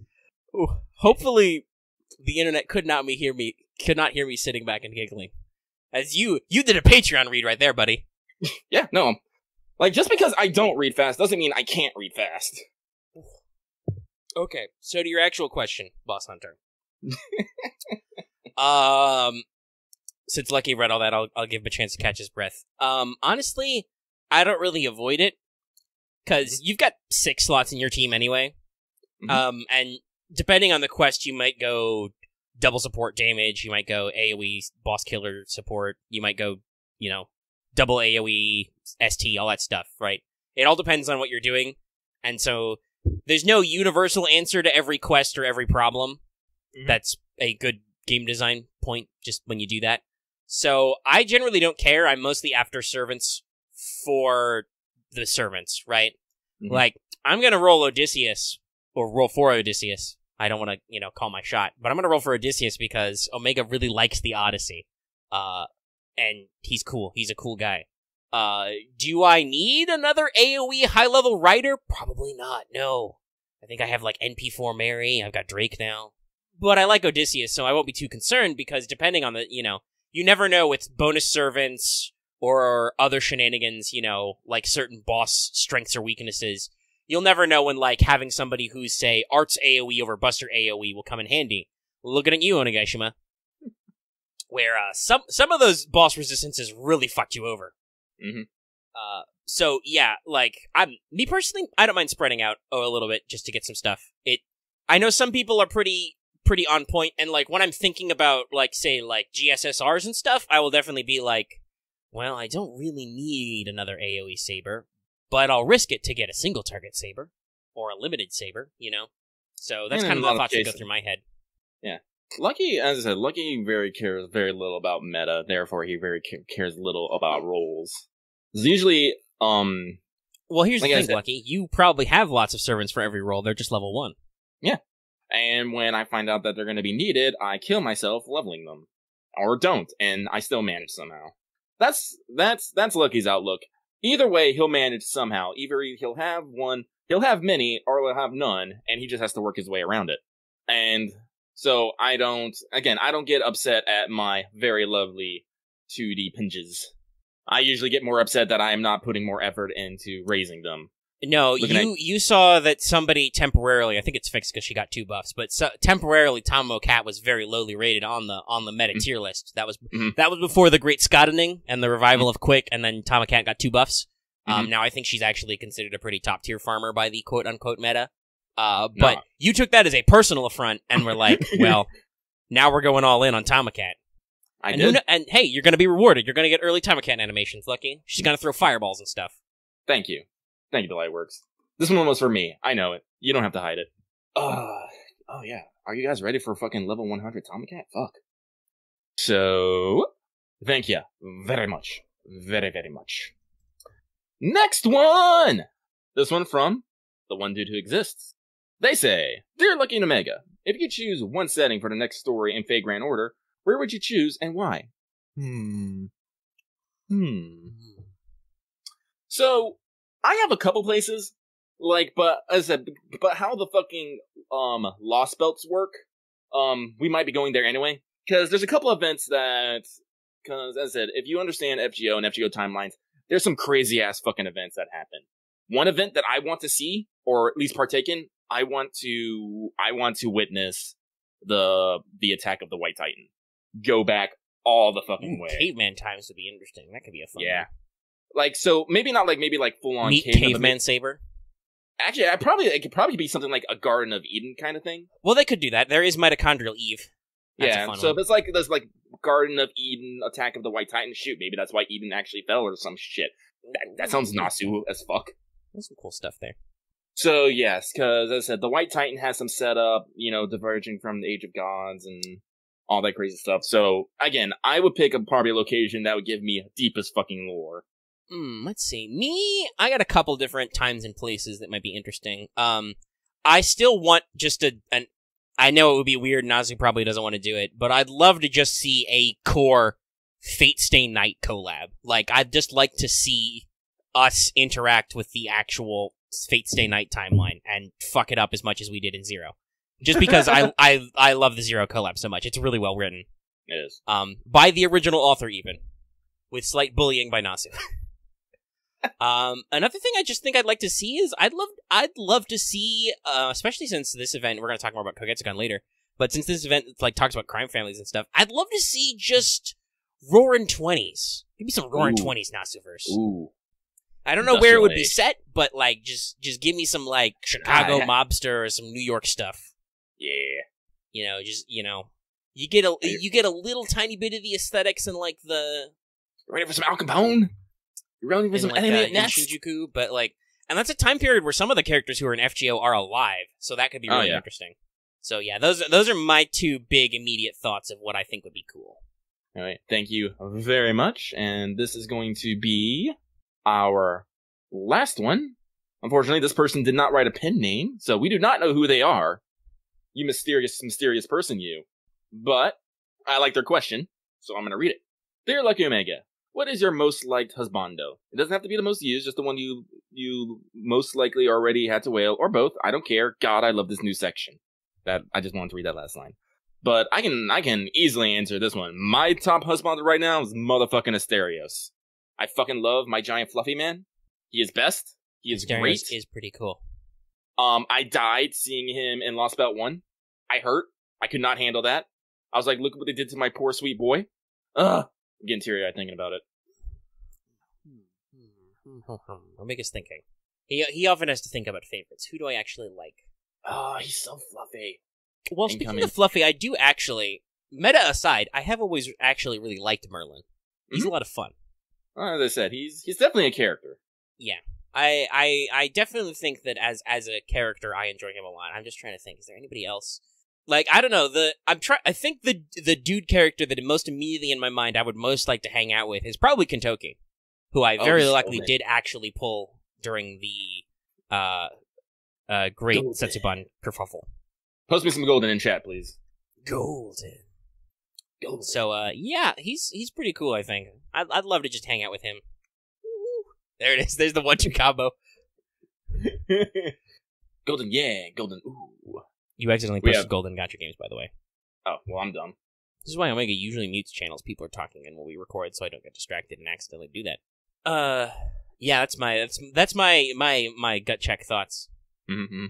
Ooh, hopefully, the internet could not hear me sitting back and giggling. As you did a Patreon read right there, buddy. Yeah, no. Like, just because I don't read fast doesn't mean I can't read fast. Okay, so to your actual question, Boss Hunter. Since Lucky read all that, I'll give him a chance to catch his breath. Honestly, I don't really avoid it, because you've got 6 slots in your team anyway. And depending on the quest, you might go double support damage. You might go AoE boss killer support. You might go, double AoE ST, all that stuff, right? It all depends on what you're doing. And so there's no universal answer to every quest or every problem. Mm-hmm. That's a good game design point, just when you do that. So I generally don't care. I'm mostly after servants for the servants, right? Mm-hmm. Like, I'm going to roll Odysseus, or roll for Odysseus. I don't want to, call my shot, but I'm going to roll for Odysseus because Omega really likes the Odyssey. And he's cool. He's a cool guy. Do I need another AoE high-level writer? Probably not, no. I think I have, NP4 Mary. I've got Drake now. But I like Odysseus, so I won't be too concerned, because depending on the, you never know with bonus servants or other shenanigans, like certain boss strengths or weaknesses. You'll never know when, having somebody who's, say, Arts AoE over Buster AoE will come in handy. Looking at you, Onigashima. Where, some of those boss resistances really fucked you over. Mm-hmm. So, yeah, me personally, I don't mind spreading out a little bit just to get some stuff. I know some people are pretty on point, and, when I'm thinking about, say, GSSRs and stuff, I will definitely be well, I don't really need another AoE saber, but I'll risk it to get a single target saber, or a limited saber, So that's kind of the thoughts that go through my head. Yeah. Lucky, as I said, Lucky cares very little about meta, therefore he cares little about roles. It's usually, Well, here's the thing, Lucky. You probably have lots of servants for every role, they're just level 1. Yeah. And when I find out that they're going to be needed, I kill myself leveling them. Or don't, and I still manage somehow. That's Lucky's outlook. Either way, he'll manage somehow. Either he'll have many, or he'll have none, and he just has to work his way around it. And so I don't get upset at my very lovely 2D pinches. I usually get more upset that I am not putting more effort into raising them. No, you saw that somebody temporarily, I think it's fixed because she got 2 buffs, but temporarily Tomo Cat was very lowly rated on the meta tier list. That was before the Great Scottening and the revival of Quick, and then Tomo Cat got 2 buffs. Now I think she's actually considered a pretty top tier farmer by the quote unquote meta. But you took that as a personal affront and were like, well, now we're going all in on Tomo Cat. I did. And hey, you're going to be rewarded. You're going to get early Tomo Cat animations, Lucky. She's going to throw fireballs and stuff. Thank you. Thank you, the Lightworks. This one was for me. I know it. You don't have to hide it. Oh yeah. Are you guys ready for fucking level 100 Tomcat? Fuck. So, thank you very much. Very, very much. Next one! This one from the one dude who exists. They say, Dear Lucky and Omega, if you could choose one setting for the next story in Fate Grand Order, where would you choose and why? So, I have a couple places, but as I said, but how the fucking, Lost Belts work, we might be going there anyway, because there's a couple events because, as I said, if you understand FGO and FGO timelines, there's some crazy-ass fucking events that happen. One event that I want to see, or at least partake in, I want to witness the attack of the White Titan. Go back all the fucking way. Caveman times would be interesting. That could be a fun one. So maybe not full on caveman saber. Actually, it could probably be something like a Garden of Eden kind of thing. Well, they could do that. There is Mitochondrial Eve. That's a fun so one. if it's there's Garden of Eden, Attack of the White Titan, shoot, maybe that's why Eden actually fell or some shit. That sounds Nasu as fuck. There's some cool stuff there. So yes, because as I said, the White Titan has some setup, diverging from the Age of Gods and all that crazy stuff. So again, I would pick probably a location that would give me deepest fucking lore. Let's see. I got a couple different times and places that might be interesting. I still want just I know it would be weird, Nazu probably doesn't want to do it, but I'd love to just see a core Fate Stay Night collab. I'd just like to see us interact with the actual Fate Stay Night timeline and fuck it up as much as we did in Zero. Just because I love the Zero collab so much. It's really well written. It is. By the original author even. With slight bullying by Nasu. Another thing I just think I'd like to see is I'd love to see, especially since this event, we're going to talk more about Kogetsukan later, but since this event talks about crime families and stuff, I'd love to see just Roaring 20s. Give me some Roaring 20s Nasuverse. Ooh. I don't know where it would be set, but just give me some Chicago mobster or some New York stuff. Yeah. You get a little tiny bit of the aesthetics and like the ready for some Al Capone? You ready for some Elliot Ness? Shinjuku, but like, and that's a time period where some of the characters who are in FGO are alive, so that could be really interesting. So yeah, those are my two big immediate thoughts of what I think would be cool. All right, thank you very much, and this is going to be our last one. Unfortunately, this person did not write a pen name, so we do not know who they are. You mysterious person, you. But I like their question, so I'm going to read it. Dear Lucky Omega, what is your most liked husbando? It doesn't have to be the most used, just the one you most likely already had to whale, or both. I don't care. God, I love this new section. That I just wanted to read that last line. But I can easily answer this one. My top husbando right now is motherfucking Asterios. I fucking love my giant fluffy man. He is best. He is Asterios great. Is pretty cool. I died seeing him in Lost Belt 1. I hurt. I could not handle that. I was like, look what they did to my poor sweet boy. Ugh. I'm getting teary-eyed thinking about it. I'll make us thinking. He often has to think about favorites. Who do I actually like? Oh, he's so fluffy. Well, speaking of fluffy, I do actually, meta aside, I have always actually really liked Merlin. He's a lot of fun. As I said, he's definitely a character. Yeah. I definitely think that as a character, I enjoy him a lot. I'm just trying to think, is there anybody else? Like, I don't know, I think the dude character that most immediately in my mind I would most like to hang out with is probably Kentoki, who I very likely did actually pull during the great Golden. Setsuban kerfuffle. Post me some golden in chat, please. Golden. So, yeah, he's pretty cool, I think. I'd love to just hang out with him. There it is. There's the 1-2 combo. Golden, yeah. Golden, ooh. You accidentally posted golden gacha games, by the way. Oh, well, I'm dumb. This is why Omega usually mutes channels people are talking in when we record, so I don't get distracted and accidentally do that. Yeah, that's my gut check thoughts. Mm-hmm.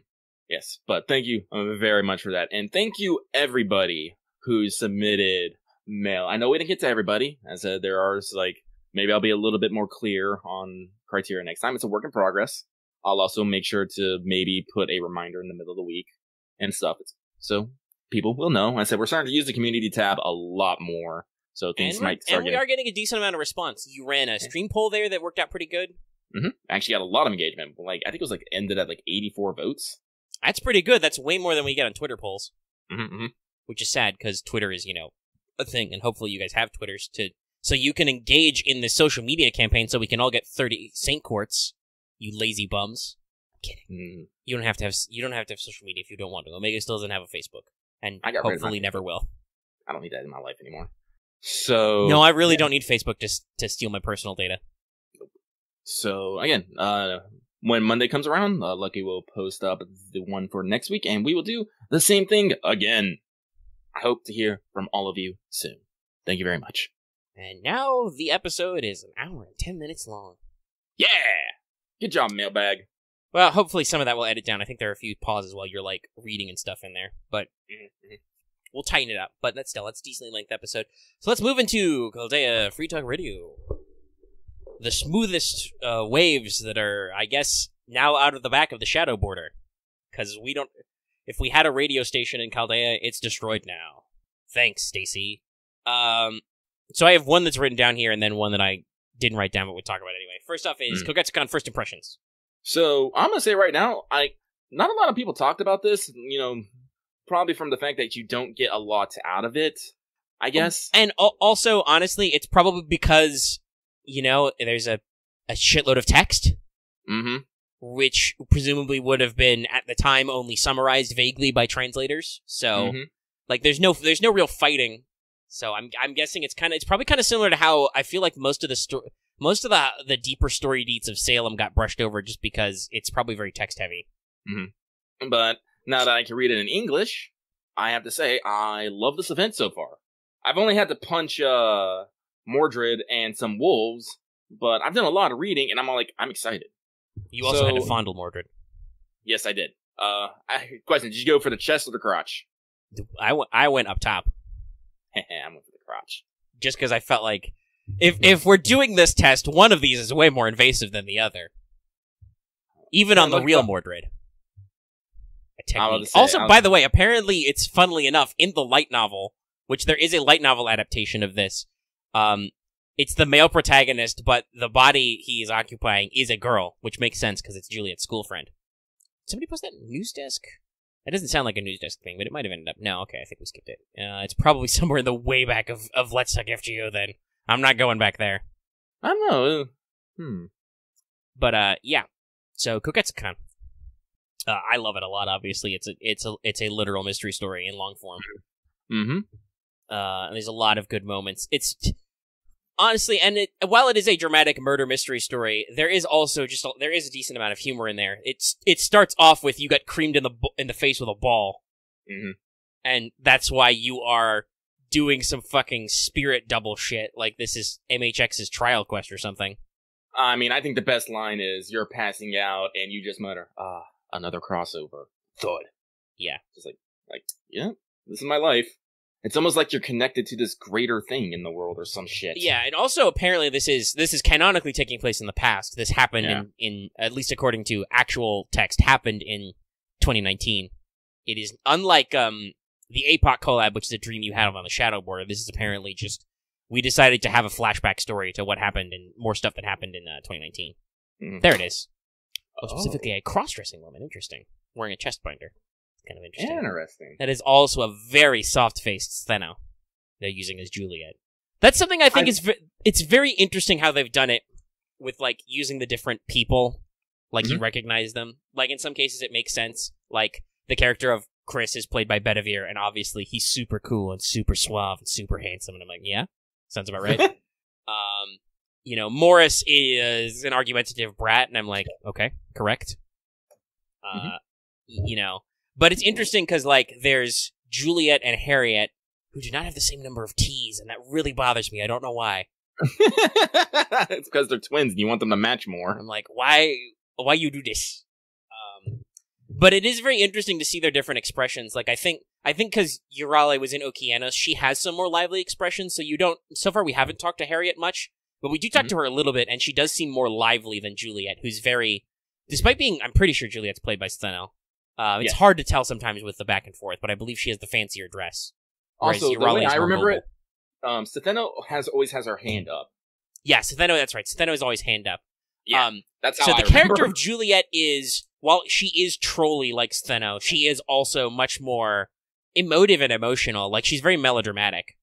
Yes, but thank you very much for that. And thank you, everybody who submitted mail. I know we didn't get to everybody. As I said, there are, maybe I'll be a little bit more clear on criteria next time. It's a work in progress. I'll also make sure to maybe put a reminder in the middle of the week and stuff. So people will know. I said we're starting to use the community tab a lot more. So things might start we are getting a decent amount of response. You ran a stream poll there that worked out pretty good. Mm-hmm. Actually got a lot of engagement. I think it was ended at 84 votes. That's pretty good. That's way more than we get on Twitter polls. Mm-hmm. Which is sad because Twitter is, a thing, and hopefully you guys have Twitters so you can engage in this social media campaign so we can all get 30 Saint Courts, you lazy bums. I'm kidding. Mm. You don't have to have social media if you don't want to. Omega still doesn't have a Facebook, and hopefully never will. I don't need that in my life anymore. So no, I really don't need Facebook to steal my personal data. So again, when Monday comes around, Lucky will post up the one for next week, and we will do the same thing again. I hope to hear from all of you soon. Thank you very much. And now the episode is 1 hour and 10 minutes long. Yeah! Good job, Mailbag. Well, hopefully some of that will edit down. I think there are a few pauses while you're, reading and stuff in there. But we'll tighten it up. But that's decently length episode. So let's move into Chaldea Free Talk Radio. The smoothest waves that are, I guess, now out of the back of the shadow border. Because we don't... If we had a radio station in Chaldea, it's destroyed now. Thanks, Stacy. So I have one that's written down here, and then one that I didn't write down, but we'll talk about anyway. First off is Kogetsukan First Impressions. So I'm gonna say right now, not a lot of people talked about this. Probably from the fact that you don't get a lot out of it, I guess. And also, honestly, it's probably because there's a shitload of text. Mm-hmm. Which presumably would have been at the time only summarized vaguely by translators. So, there's no real fighting. So I'm guessing it's probably kind of similar to how I feel like most of the deeper story deets of Salem got brushed over just because it's probably very text heavy. Mm-hmm. But now that I can read it in English, I have to say I love this event so far. I've only had to punch Mordred and some wolves, but I've done a lot of reading, and I'm excited. You also had to fondle Mordred. Yes, I did. Question: did you go for the chest or the crotch? I went up top. I went for the crotch. Just because I felt like if we're doing this test, one of these is way more invasive than the other. Even on the real Mordred. Also, by the way, apparently it's funnily enough in the light novel which there is a light novel adaptation of this. It's the male protagonist, but the body he is occupying is a girl, which makes sense because it's Juliet's school friend. Somebody post that news desk? That doesn't sound like a news desk thing, but it might have ended up. No, okay, I think we skipped it. It's probably somewhere in the way back of Let's Talk FGO then. I'm not going back there. I don't know. But, yeah. So, Kogetsukan. I love it a lot, obviously. It's a literal mystery story in long form. Mm-hmm. And there's a lot of good moments. It's... Honestly, and while it is a dramatic murder mystery story, there is also there is a decent amount of humor in there. It starts off with you got creamed in the face with a ball, and that's why you are doing some fucking spirit double shit. Like this is MHX's Trial Quest or something. I mean, I think the best line is you're passing out and you just mutter, another crossover. Thud. Yeah, just like yeah, this is my life. It's almost like you're connected to this greater thing in the world or some shit. Yeah, and also apparently this is canonically taking place in the past. This happened in at least according to actual text, happened in 2019. It is unlike the APOC collab, which is a dream you had on the Shadow Border. This is apparently just we decided to have a flashback story to what happened and more stuff that happened in 2019. There it is. Oh, specifically a cross-dressing woman. Interesting. Wearing a chest binder. Kind of interesting. Interesting. That is also a very soft-faced Stheno they're using as Juliet. That's something I think it's very interesting how they've done it with, like, using the different people, like, you recognize them. Like, in some cases it makes sense. Like, the character of Chris is played by Bedivere, and obviously he's super cool and super suave and super handsome, and I'm like, yeah, sounds about right. You know, Morris is an argumentative brat, and I'm like, okay, correct. You know, but it's interesting because, like, there's Juliet and Harriet who do not have the same number of T's, and that really bothers me. I don't know why. It's because they're twins and you want them to match more. I'm like, why you do this? But it is very interesting to see their different expressions. Like, I think because Urale was in Okeanos, she has some more lively expressions, so far we haven't talked to Harriet much, but we do talk to her a little bit, and she does seem more lively than Juliet, who's very, despite being, I'm pretty sure Juliet's played by Stheno. It's hard to tell sometimes with the back and forth, but I believe she has the fancier dress. Also, the way I remember it, Stheno always has her hand up. Yeah, Stheno, that's right. Stheno is always hand up. Yeah, that's how so I the character remember. of Juliet is, while she is trolly like Stheno, she is also much more emotive and emotional. Like, she's very melodramatic.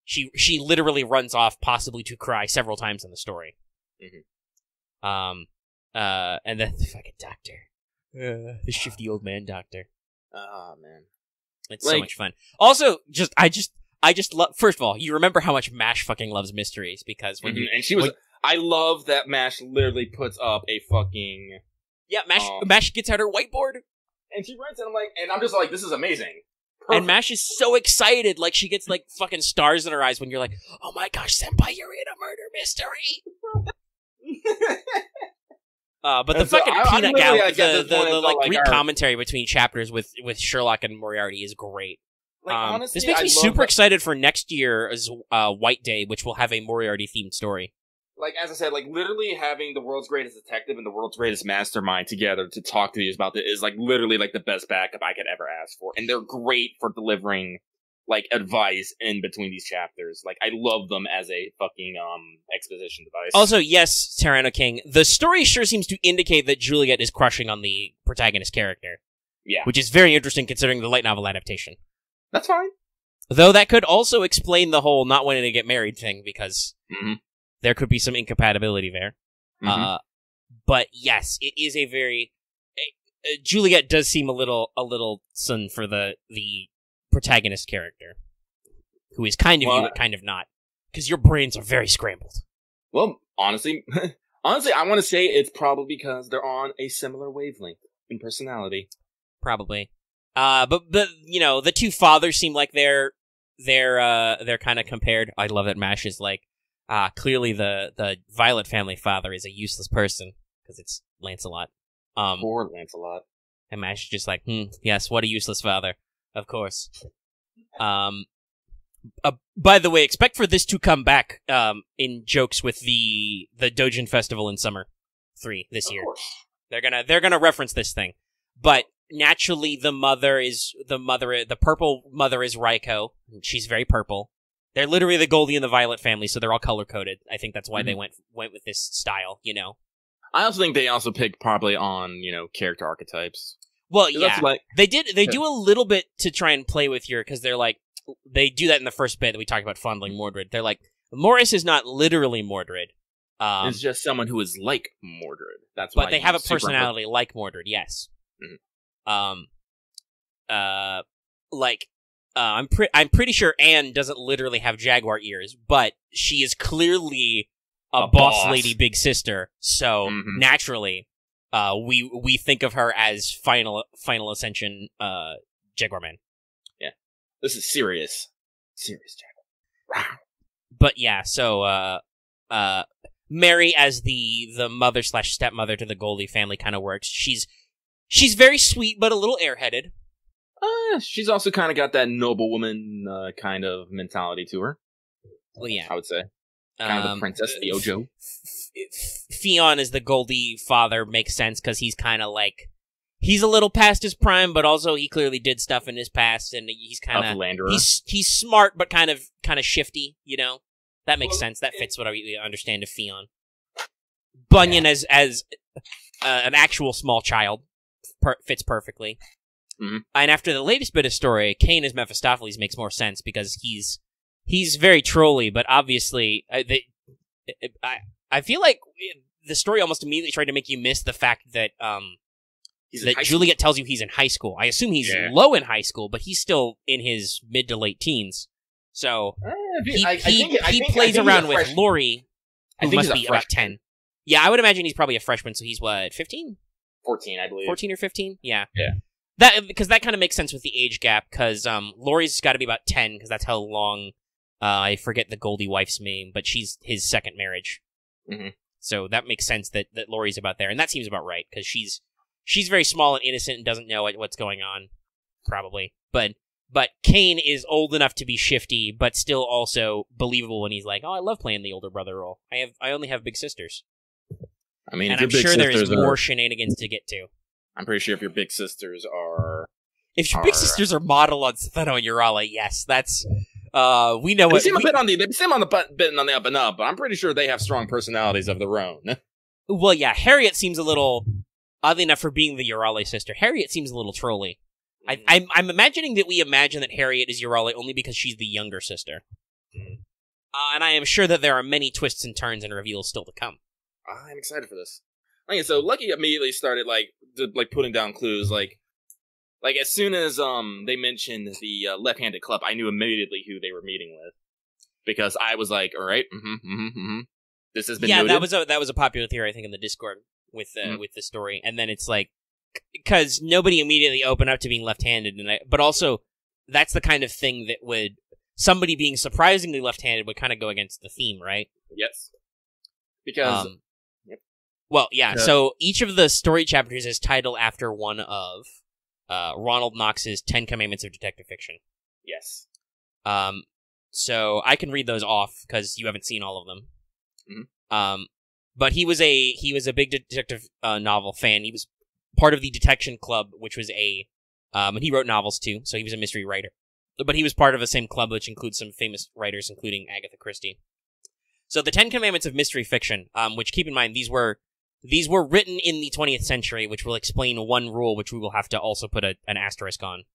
She literally runs off, possibly to cry, several times in the story. And then the fucking doctor. The shifty old man doctor. Oh, man. It's so much fun. Also, I just love, first of all, you remember how much MASH fucking loves mysteries, because when you... And she was... I love that MASH literally puts up a fucking... Yeah, MASH gets out her whiteboard. And she writes it, and I'm just like, this is amazing. Perfect. And MASH is so excited, like, she gets, like, fucking stars in her eyes when you're like, oh my gosh, senpai, you're in a murder mystery! But the fucking peanut gal, the Greek commentary between chapters with Sherlock and Moriarty is great. Like, honestly, this makes me super excited for next year's White Day, which will have a Moriarty-themed story. Like, as I said, like, literally having the world's greatest detective and the world's greatest mastermind together to talk to you about this is, like, literally, like, the best backup I could ever ask for. And they're great for delivering, like, advice in between these chapters. Like, I love them as a fucking, exposition device. Also, yes, Tyranno King, the story sure seems to indicate that Juliet is crushing on the protagonist character. Yeah. Which is very interesting considering the light novel adaptation. That's fine. Though that could also explain the whole not wanting to get married thing, because there could be some incompatibility there. But yes, it is a very... Juliet does seem a little son for the protagonist character, who is kind of you, but kind of not. Because your brains are very scrambled. Well, honestly, I want to say it's probably because they're on a similar wavelength in personality. Probably. But you know, the two fathers seem like they're kind of compared. I love that MASH is like, clearly the Violet family father is a useless person, because it's Lancelot. Poor Lancelot. And MASH is just like, yes, what a useless father. Of course. By the way, expect for this to come back in jokes with the Dojin Festival in Summer 3 this year. They're gonna reference this thing. But naturally the purple mother is Raiko. She's very purple. They're literally the Goldie and the Violet family, so they're all color-coded. I think that's why they went with this style, you know? I also think they also picked probably on, character archetypes. Well, yeah. They do a little bit to try and play with because they're like, they do that in the first bit that we talked about fondling Mordred. They're like, Morris is not literally Mordred. It's just someone who is like Mordred. That's why. But they have a personality like Mordred, yes. Mm-hmm. I'm pretty sure Anne doesn't literally have jaguar ears, but she is clearly a boss lady big sister. So naturally, we think of her as Final Ascension Jaguar Man. Yeah, this is serious Jaguar. But yeah, so Mary as the mother / stepmother to the Goldie family kind of works. She's very sweet, but a little airheaded. She's also kind of got that noblewoman kind of mentality to her. Well, yeah, I would say kind of the Princess Theojo. Fionn as the Goldie father makes sense because he's kind of like he's a little past his prime, but also he clearly did stuff in his past, and he's kind of he's smart but kind of shifty. You know, that makes sense. That fits what I understand of Fionn. Bunyan as an actual small child fits perfectly. Mm-hmm. And after the latest bit of story, Cain as Mephistopheles makes more sense because he's very trolly, but obviously I feel like the story almost immediately tried to make you miss the fact that Juliet tells you he's in high school. I assume he's low in high school, but he's still in his mid to late teens. So he plays around with Lori, who must be about 10. Yeah, I would imagine he's probably a freshman, so he's what, 15? 14, I believe. 14 or 15? Yeah. Yeah. Because that kind of makes sense with the age gap, because Lori's got to be about 10, because that's how long, I forget the Goldie wife's name, but she's his second marriage. Mm-hmm. So that makes sense that Lori's about there, and that seems about right, because she's very small and innocent and doesn't know what's going on, probably. But Cain is old enough to be shifty, but still also believable when he's like, oh, I love playing the older brother role. I only have big sisters. I mean, and I'm sure there's more shenanigans to get to. I'm pretty sure if your big sisters are... If your big sisters are model on Setheno and Urala, yes, that's... we know what... They seem on the up and up, but I'm pretty sure they have strong personalities of their own. Well, yeah, Harriet seems a little... Oddly enough, for being the Urale sister, Harriet seems a little trolly. I'm imagining that we imagine that Harriet is Urale only because she's the younger sister. And I am sure that there are many twists and turns and reveals still to come. I'm excited for this. Okay, so Lucky immediately started putting down clues. Like as soon as they mentioned the left-handed club, I knew immediately who they were meeting with, because I was like, all right, this has been noted. that was a popular theory, I think, in the Discord with the story, and then it's like, because nobody immediately opened up to being left-handed, but also that's the kind of thing that would somebody being surprisingly left-handed would kind of go against the theme, right? Yes, because. Well, yeah, so each of the story chapters is titled after one of Ronald Knox's 10 Commandments of Detective Fiction. Yes. So I can read those off, because you haven't seen all of them. Mm-hmm. But he was a big detective novel fan. He was part of the Detection Club, which was and he wrote novels too, so he was a mystery writer. But he was part of the same club, which includes some famous writers, including Agatha Christie. So the 10 Commandments of Mystery Fiction, which, keep in mind, these were written in the 20th century, which will explain one rule, which we will have to also put an asterisk on.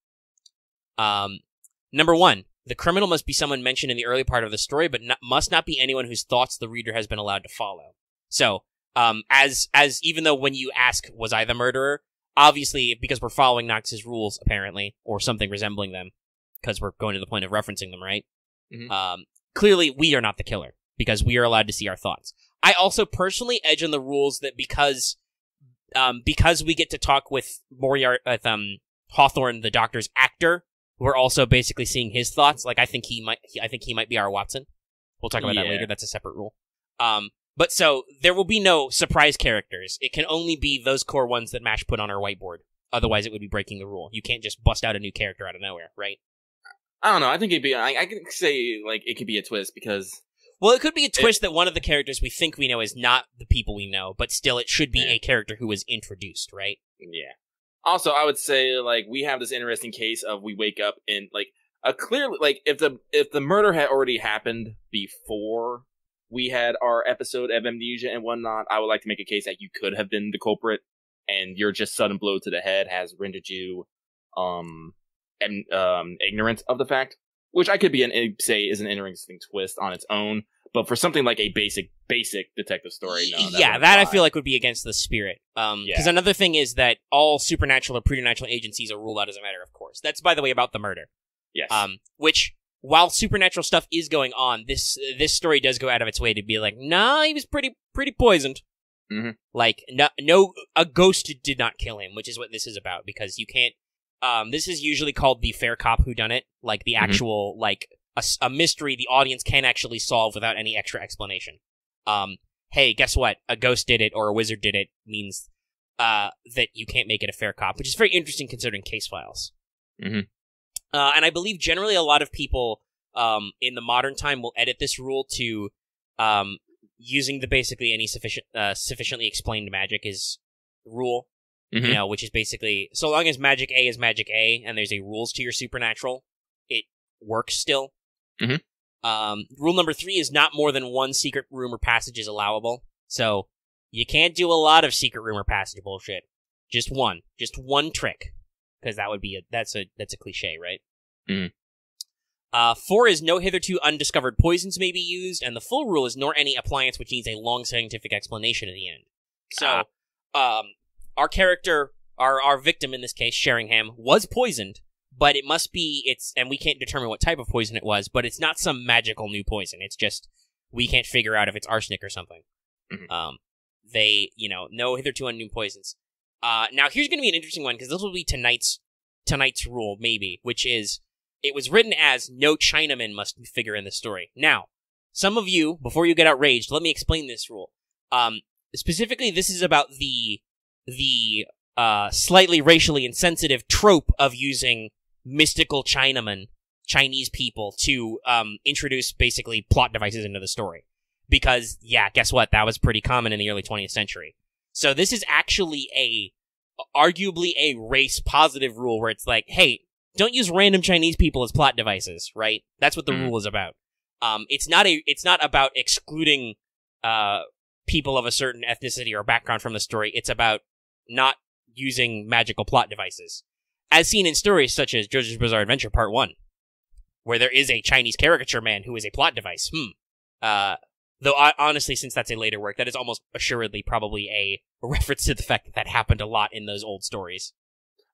Number 1, the criminal must be someone mentioned in the early part of the story, but must not be anyone whose thoughts the reader has been allowed to follow. So, as even though when you ask, was I the murderer? Obviously, because we're following Knox's rules, apparently, or something resembling them, because we're going to the point of referencing them, right? Mm-hmm. Clearly, we are not the killer, because we are allowed to see our thoughts. I also personally edge on the rules that because we get to talk with Hawthorne, the Doctor's actor, we're also basically seeing his thoughts. Like, I think he might be our Watson. We'll talk about that later. That's a separate rule. But so there will be no surprise characters. It can only be those core ones that Mash put on our whiteboard. Otherwise, it would be breaking the rule. You can't just bust out a new character out of nowhere, right? I don't know. I think it'd be. I can say like it could be a twist because. Well, it could be a twist that one of the characters we think we know is not the people we know, but still it should be a character who was introduced, right? Yeah. Also, I would say, like, we have this interesting case of we wake up in, like, a clearly, like, if the murder had already happened before we had our episode of amnesia and whatnot, I would like to make a case that you could have been the culprit, and your just sudden blow to the head has rendered you, ignorant of the fact, which I could say is an interesting twist on its own. But for something like a basic detective story, no. That I feel like would be against the spirit. Because another thing is that all supernatural or preternatural agencies are ruled out as a matter of course. That's, by the way, about the murder. Yes. Which, while supernatural stuff is going on, this story does go out of its way to be like, nah, he was pretty poisoned. Mm-hmm. Like, no, a ghost did not kill him, which is what this is about. Because you can't. This is usually called the fair cop whodunit, like the actual like. A mystery the audience can actually solve without any extra explanation. Hey, guess what? A ghost did it or a wizard did it means that you can't make it a fair cop, which is very interesting considering case files. Mm-hmm. And I believe generally a lot of people in the modern time will edit this rule to using the basically any sufficiently explained magic is rule. Mm-hmm. You know, which is basically so long as magic A is magic A and there's a rules to your supernatural, it works still. Mm-hmm. Rule number 3 is not more than one secret room or passage is allowable. So you can't do a lot of secret room or passage bullshit. Just one trick, because that would be that's a cliche, right? Mm-hmm. 4 is no hitherto undiscovered poisons may be used, and the full rule is nor any appliance which needs a long scientific explanation at the end. So, our character, our victim in this case, Sheringham, was poisoned. But it must be, and we can't determine what type of poison it was, but it's not some magical new poison. It's just, we can't figure out if it's arsenic or something. Mm-hmm. No hitherto unknown poisons. Now here's going to be an interesting one, because this will be tonight's rule, maybe, which is, it was written as, no Chinaman must figure in the story. Now, some of you, before you get outraged, let me explain this rule. Specifically, this is about the slightly racially insensitive trope of using mystical Chinamen, Chinese people, to introduce basically plot devices into the story. Because, yeah, guess what? That was pretty common in the early 20th century. So this is actually arguably a race-positive rule where it's like, hey, don't use random Chinese people as plot devices, right? That's what the rule is about. It's not about excluding people of a certain ethnicity or background from the story. It's about not using magical plot devices. As seen in stories such as JoJo's Bizarre Adventure Part 1, where there is a Chinese caricature man who is a plot device. Though, honestly, since that's a later work, that is almost assuredly probably a reference to the fact that happened a lot in those old stories.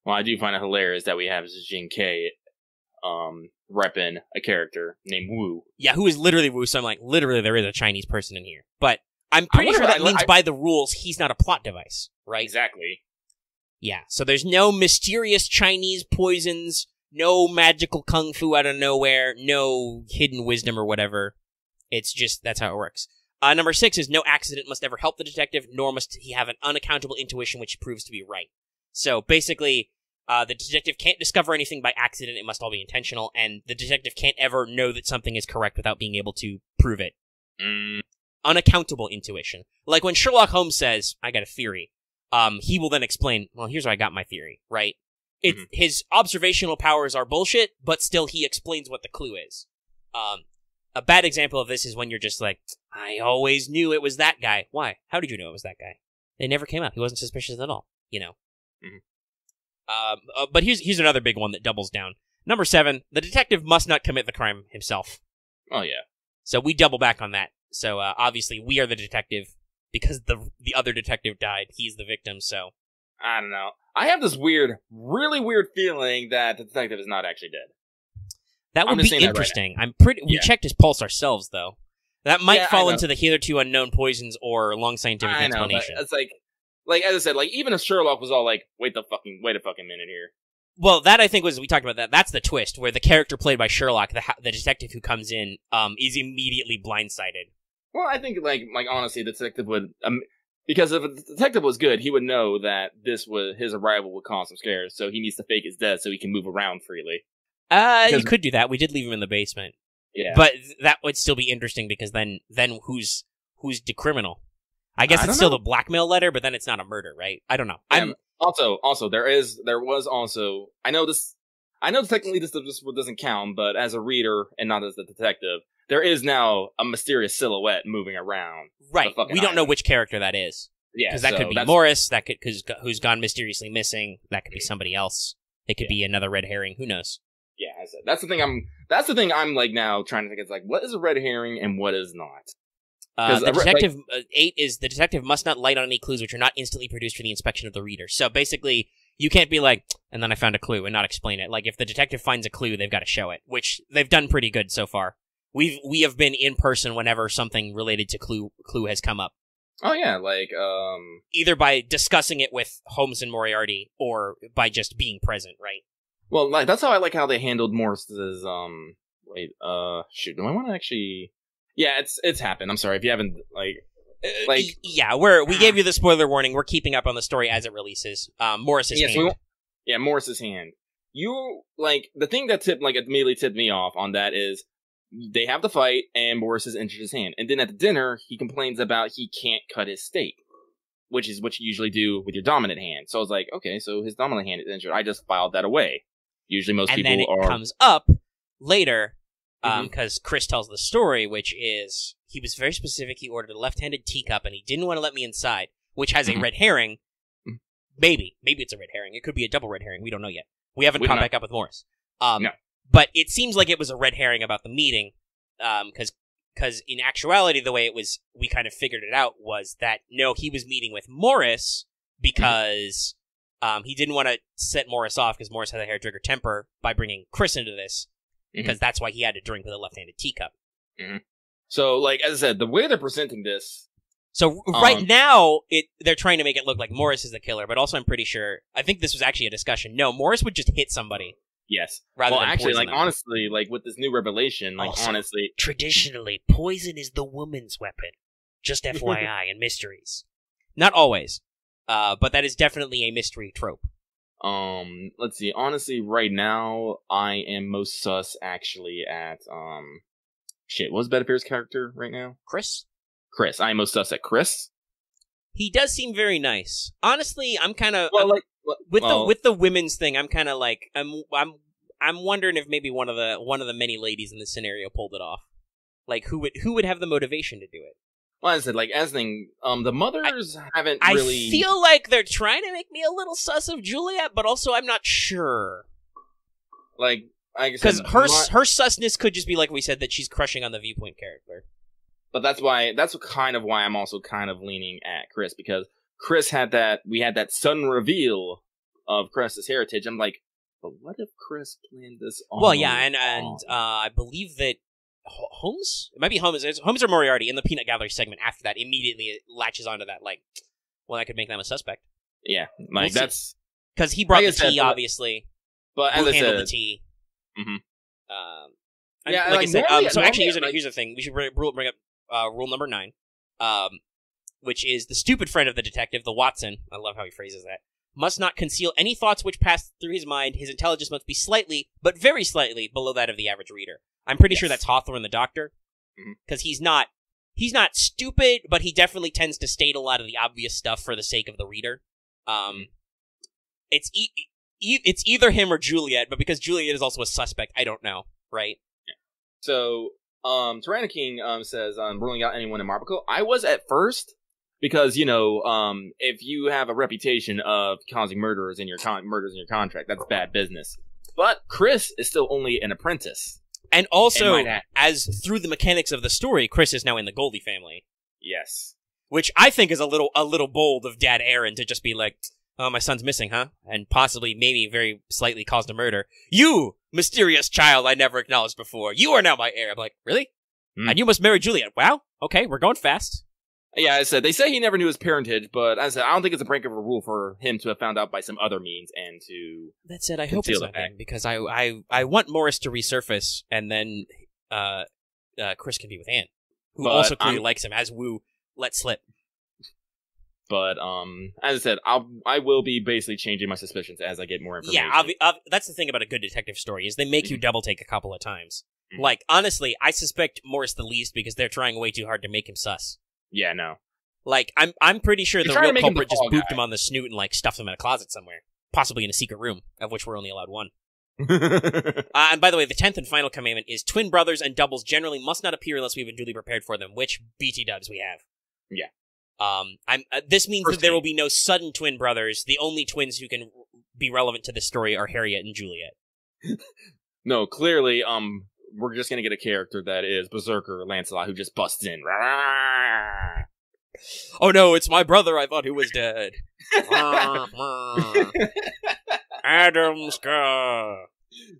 Well, I do find it hilarious that we have Jin K repping a character named Wu. Yeah, who is literally Wu, so I'm like, literally there is a Chinese person in here. But I'm pretty sure that means by the rules, he's not a plot device, right? Exactly. Yeah, so there's no mysterious Chinese poisons, no magical kung fu out of nowhere, no hidden wisdom or whatever. It's just, that's how it works. Number 6 is no accident must ever help the detective, nor must he have an unaccountable intuition which proves to be right. So basically, the detective can't discover anything by accident, it must all be intentional, and the detective can't ever know that something is correct without being able to prove it. Unaccountable intuition. Like when Sherlock Holmes says, I got a theory, he will then explain, well, here's where I got my theory, right? His observational powers are bullshit, but still he explains what the clue is. A bad example of this is when you're just like, I always knew it was that guy. Why? How did you know it was that guy? They never came up. He wasn't suspicious at all, you know? But here's another big one that doubles down. Number 7, the detective must not commit the crime himself. Oh, yeah. So we double back on that. So, obviously, we are the detective. Because the other detective died, he's the victim, so... I don't know. I have this really weird feeling that the detective is not actually dead. That would be interesting. We checked his pulse ourselves, though. That might fall into the hitherto unknown poisons or long scientific explanation. It's like as I said, like even if Sherlock was all like, wait a fucking minute here. Well, that I think we talked about that. That's the twist where the character played by Sherlock, the detective who comes in, is immediately blindsided. Well, I think like honestly, the detective would because if the detective was good, he would know that his arrival would cause some scares, so he needs to fake his death so he can move around freely. You could do that. We did leave him in the basement. Yeah. But that would still be interesting because then who's the criminal? I guess I it's don't still know. the blackmail letter, but then it's not a murder, right? I don't know. Also, there was also, I know technically this doesn't count, but as a reader and not as the detective, there is now a mysterious silhouette moving around. Right. The fucking We don't know island. which character that is. Yeah, Because that could be Morris, that could who's gone mysteriously missing. That could be somebody else. It could be another red herring. Who knows? Yeah, I said that's the thing I'm like now trying to think. It's like, what is a red herring and what is not? The detective 8 is the detective must not light on any clues which are not instantly produced for the inspection of the reader. So basically, you can't be like, and then I found a clue and not explain it. Like if the detective finds a clue, they've got to show it, which they've done pretty good so far. We have been in person whenever something related to clue has come up. Oh yeah, like Either by discussing it with Holmes and Moriarty or by just being present, right? well, like that's how I like how they handled Morris's shoot, do I want to actually? Yeah, it's happened. I'm sorry if you haven't Yeah, we gave you the spoiler warning. We're keeping up on the story as it releases. Morris's hand. Morris's hand. You like the thing that immediately tipped me off on that is they have the fight and Morris has injured his hand, and then at the dinner he complains about he can't cut his steak, which is what you usually do with your dominant hand. So I was like, okay, so his dominant hand is injured. I just filed that away. Usually most people and then it comes up later. Because Chris tells the story, which is, he was very specific, he ordered a left-handed teacup, and he didn't want to let me inside, which has a red herring. Maybe it's a red herring. It could be a double red herring. We don't know yet. We haven't caught back up with Morris. No. But it seems like it was a red herring about the meeting, because in actuality, the way it was, we kind of figured it out, was that, no, he was meeting with Morris because he didn't want to set Morris off, because Morris had a hair-trigger temper by bringing Chris into this. Because that's why he had to drink with a left-handed teacup. So, like, as I said, the way they're presenting this... So, right now, they're trying to make it look like Morris is the killer, but also I'm pretty sure... I think this was actually a discussion. No, Morris would just hit somebody. Yes. Rather than actually, poison them. honestly, with this new revelation, Also, honestly... Traditionally, poison is the woman's weapon. Just FYI, in mysteries. Not always. But that is definitely a mystery trope. Let's see. Honestly, right now, I am most sus actually at what's Bedapier's character right now? Chris. I am most sus at Chris. He does seem very nice. Honestly, I'm kind of with the women's thing. I'm kind of like I'm wondering if maybe one of the many ladies in this scenario pulled it off. Like who would have the motivation to do it? Well, as I said, the mothers haven't really... I feel like they're trying to make me a little sus of Juliet, but also I'm not sure. Because her susness could just be like we said, that she's crushing on the Viewpoint character. But that's kind of why I'm also kind of leaning at Chris, because Chris we had that sudden reveal of Chris's heritage. I'm like, but what if Chris planned this all Well, yeah, and I believe that Holmes? It might be Holmes. It's Holmes or Moriarty in the Peanut Gallery segment after that immediately it latches onto that, like, well, that could make them a suspect. Yeah, like, that's... Because he brought the tea, obviously. But as I said... the tea. Yeah, like I said, so actually, here's the thing. We should bring up rule number 9, which is the stupid friend of the detective, the Watson, I love how he phrases that, must not conceal any thoughts which pass through his mind. His intelligence must be slightly, but very slightly, below that of the average reader. I'm pretty sure that's Hawthorne the Doctor, because he's not stupid, but he definitely tends to state a lot of the obvious stuff for the sake of the reader. It's either him or Juliet, but because Juliet is also a suspect, I don't know, right? Yeah. So, Tyranno King says, ruling out anyone in Marble. I was at first, because, if you have a reputation of causing murders in your contract, that's bad business. But Chris is still only an apprentice. And also, as through the mechanics of the story, Chris is now in the Goldie family. Yes. Which I think is a little bold of Dad Aaron to just be like, oh, my son's missing, huh? And possibly, maybe very slightly caused a murder. You, mysterious child I never acknowledged before, you are now my heir. I'm like, really? And you must marry Juliet. Wow. Okay, we're going fast. Yeah, I said, they say he never knew his parentage, but as I said, I don't think it's a break of a rule for him to have found out by some other means and to... That said, I hope it's not him, because I want Morris to resurface, and then Chris can be with Anne, who also clearly likes him, as Wu let slip. But, as I said, I will be basically changing my suspicions as I get more information. Yeah, that's the thing about a good detective story, is they make you double-take a couple of times. Like, honestly, I suspect Morris the least, because they're trying way too hard to make him sus. Yeah, no. Like, I'm pretty sure You're the trying real to make him the culprit just fall booped guy. him on the snoot and, like, stuffed him in a closet somewhere. Possibly in a secret room, of which we're only allowed one. And by the way, the 10th and final commandment is twin brothers and doubles generally must not appear unless we've been duly prepared for them, which BT dubs we have. Yeah. This means First that there will be no sudden twin brothers. The only twins who can be relevant to this story are Harriet and Juliet. No, clearly, we're just gonna get a character that is Berserker Lancelot who just busts in. Oh no, it's my brother I thought who was dead. Adam Scar.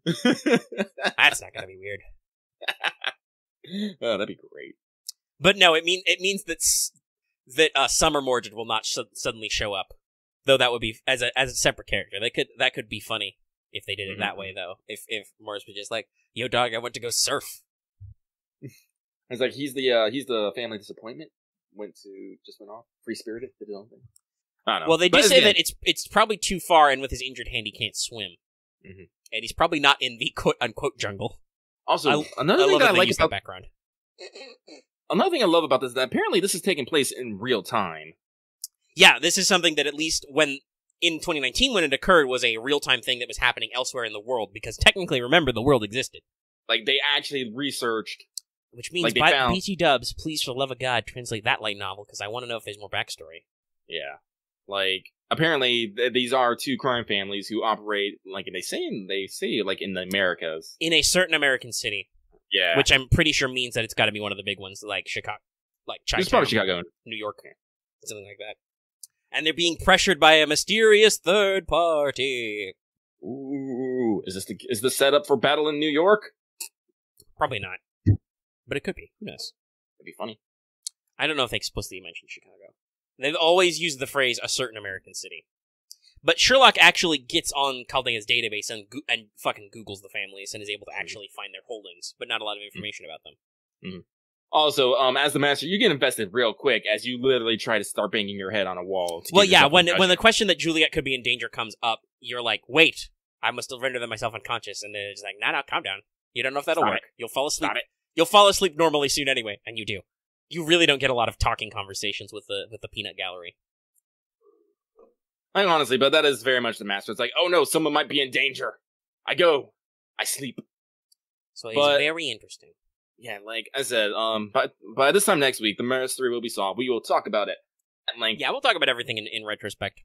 That's not gonna be weird. Oh, that'd be great. But no, it means that Summer Mordred will not suddenly show up. Though that would be as a separate character. That could be funny if they did it that way though. If Morris was just like, "Yo dog, I went to go surf." It's like he's the family disappointment. Went off. Free spirited, did his own thing. I don't know. Well, they do say that it's probably too far, and with his injured hand, he can't swim. Mm-hmm. And he's probably not in the quote-unquote jungle. Also, another thing that I like about background. Another thing I love about this is that apparently this is taking place in real time. Yeah, this is something that at least in 2019 when it occurred was a real-time thing that was happening elsewhere in the world, because technically, remember, the world existed. Like, they actually researched. Which means, by BT dubs, please, for the love of God, translate that light novel, because I want to know if there's more backstory. Yeah. Like, apparently, these are two crime families who operate, like, they say, like, in the Americas. In a certain American city. Yeah. Which I'm pretty sure means that it's got to be one of the big ones, like Chicago. Like, it's probably Chicago. New York. Something like that. And they're being pressured by a mysterious third party. Ooh. Is this set up for battle in New York? Probably not. But it could be. Who knows? It'd be funny. I don't know if they explicitly mentioned Chicago. They've always used the phrase "a certain American city." But Sherlock actually gets on Chaldea's database and fucking Googles the families and is able to actually find their holdings, but not a lot of information about them. Mm-hmm. Also, as the master, you get invested real quick as you literally try to start banging your head on a wall. Well, yeah, when the question that Juliet could be in danger comes up, you're like, wait, I must have rendered myself unconscious, and then it's like, nah, calm down. You don't know if that'll work. You'll fall asleep. You'll fall asleep normally soon anyway, and you do. You really don't get a lot of talking conversations with the peanut gallery. Like, honestly, but that is very much the master. It's like, oh no, someone might be in danger. I sleep. So it's very interesting. Yeah, like I said, by this time next week, the mystery will be solved. We will talk about it at length. Yeah, we'll talk about everything in retrospect.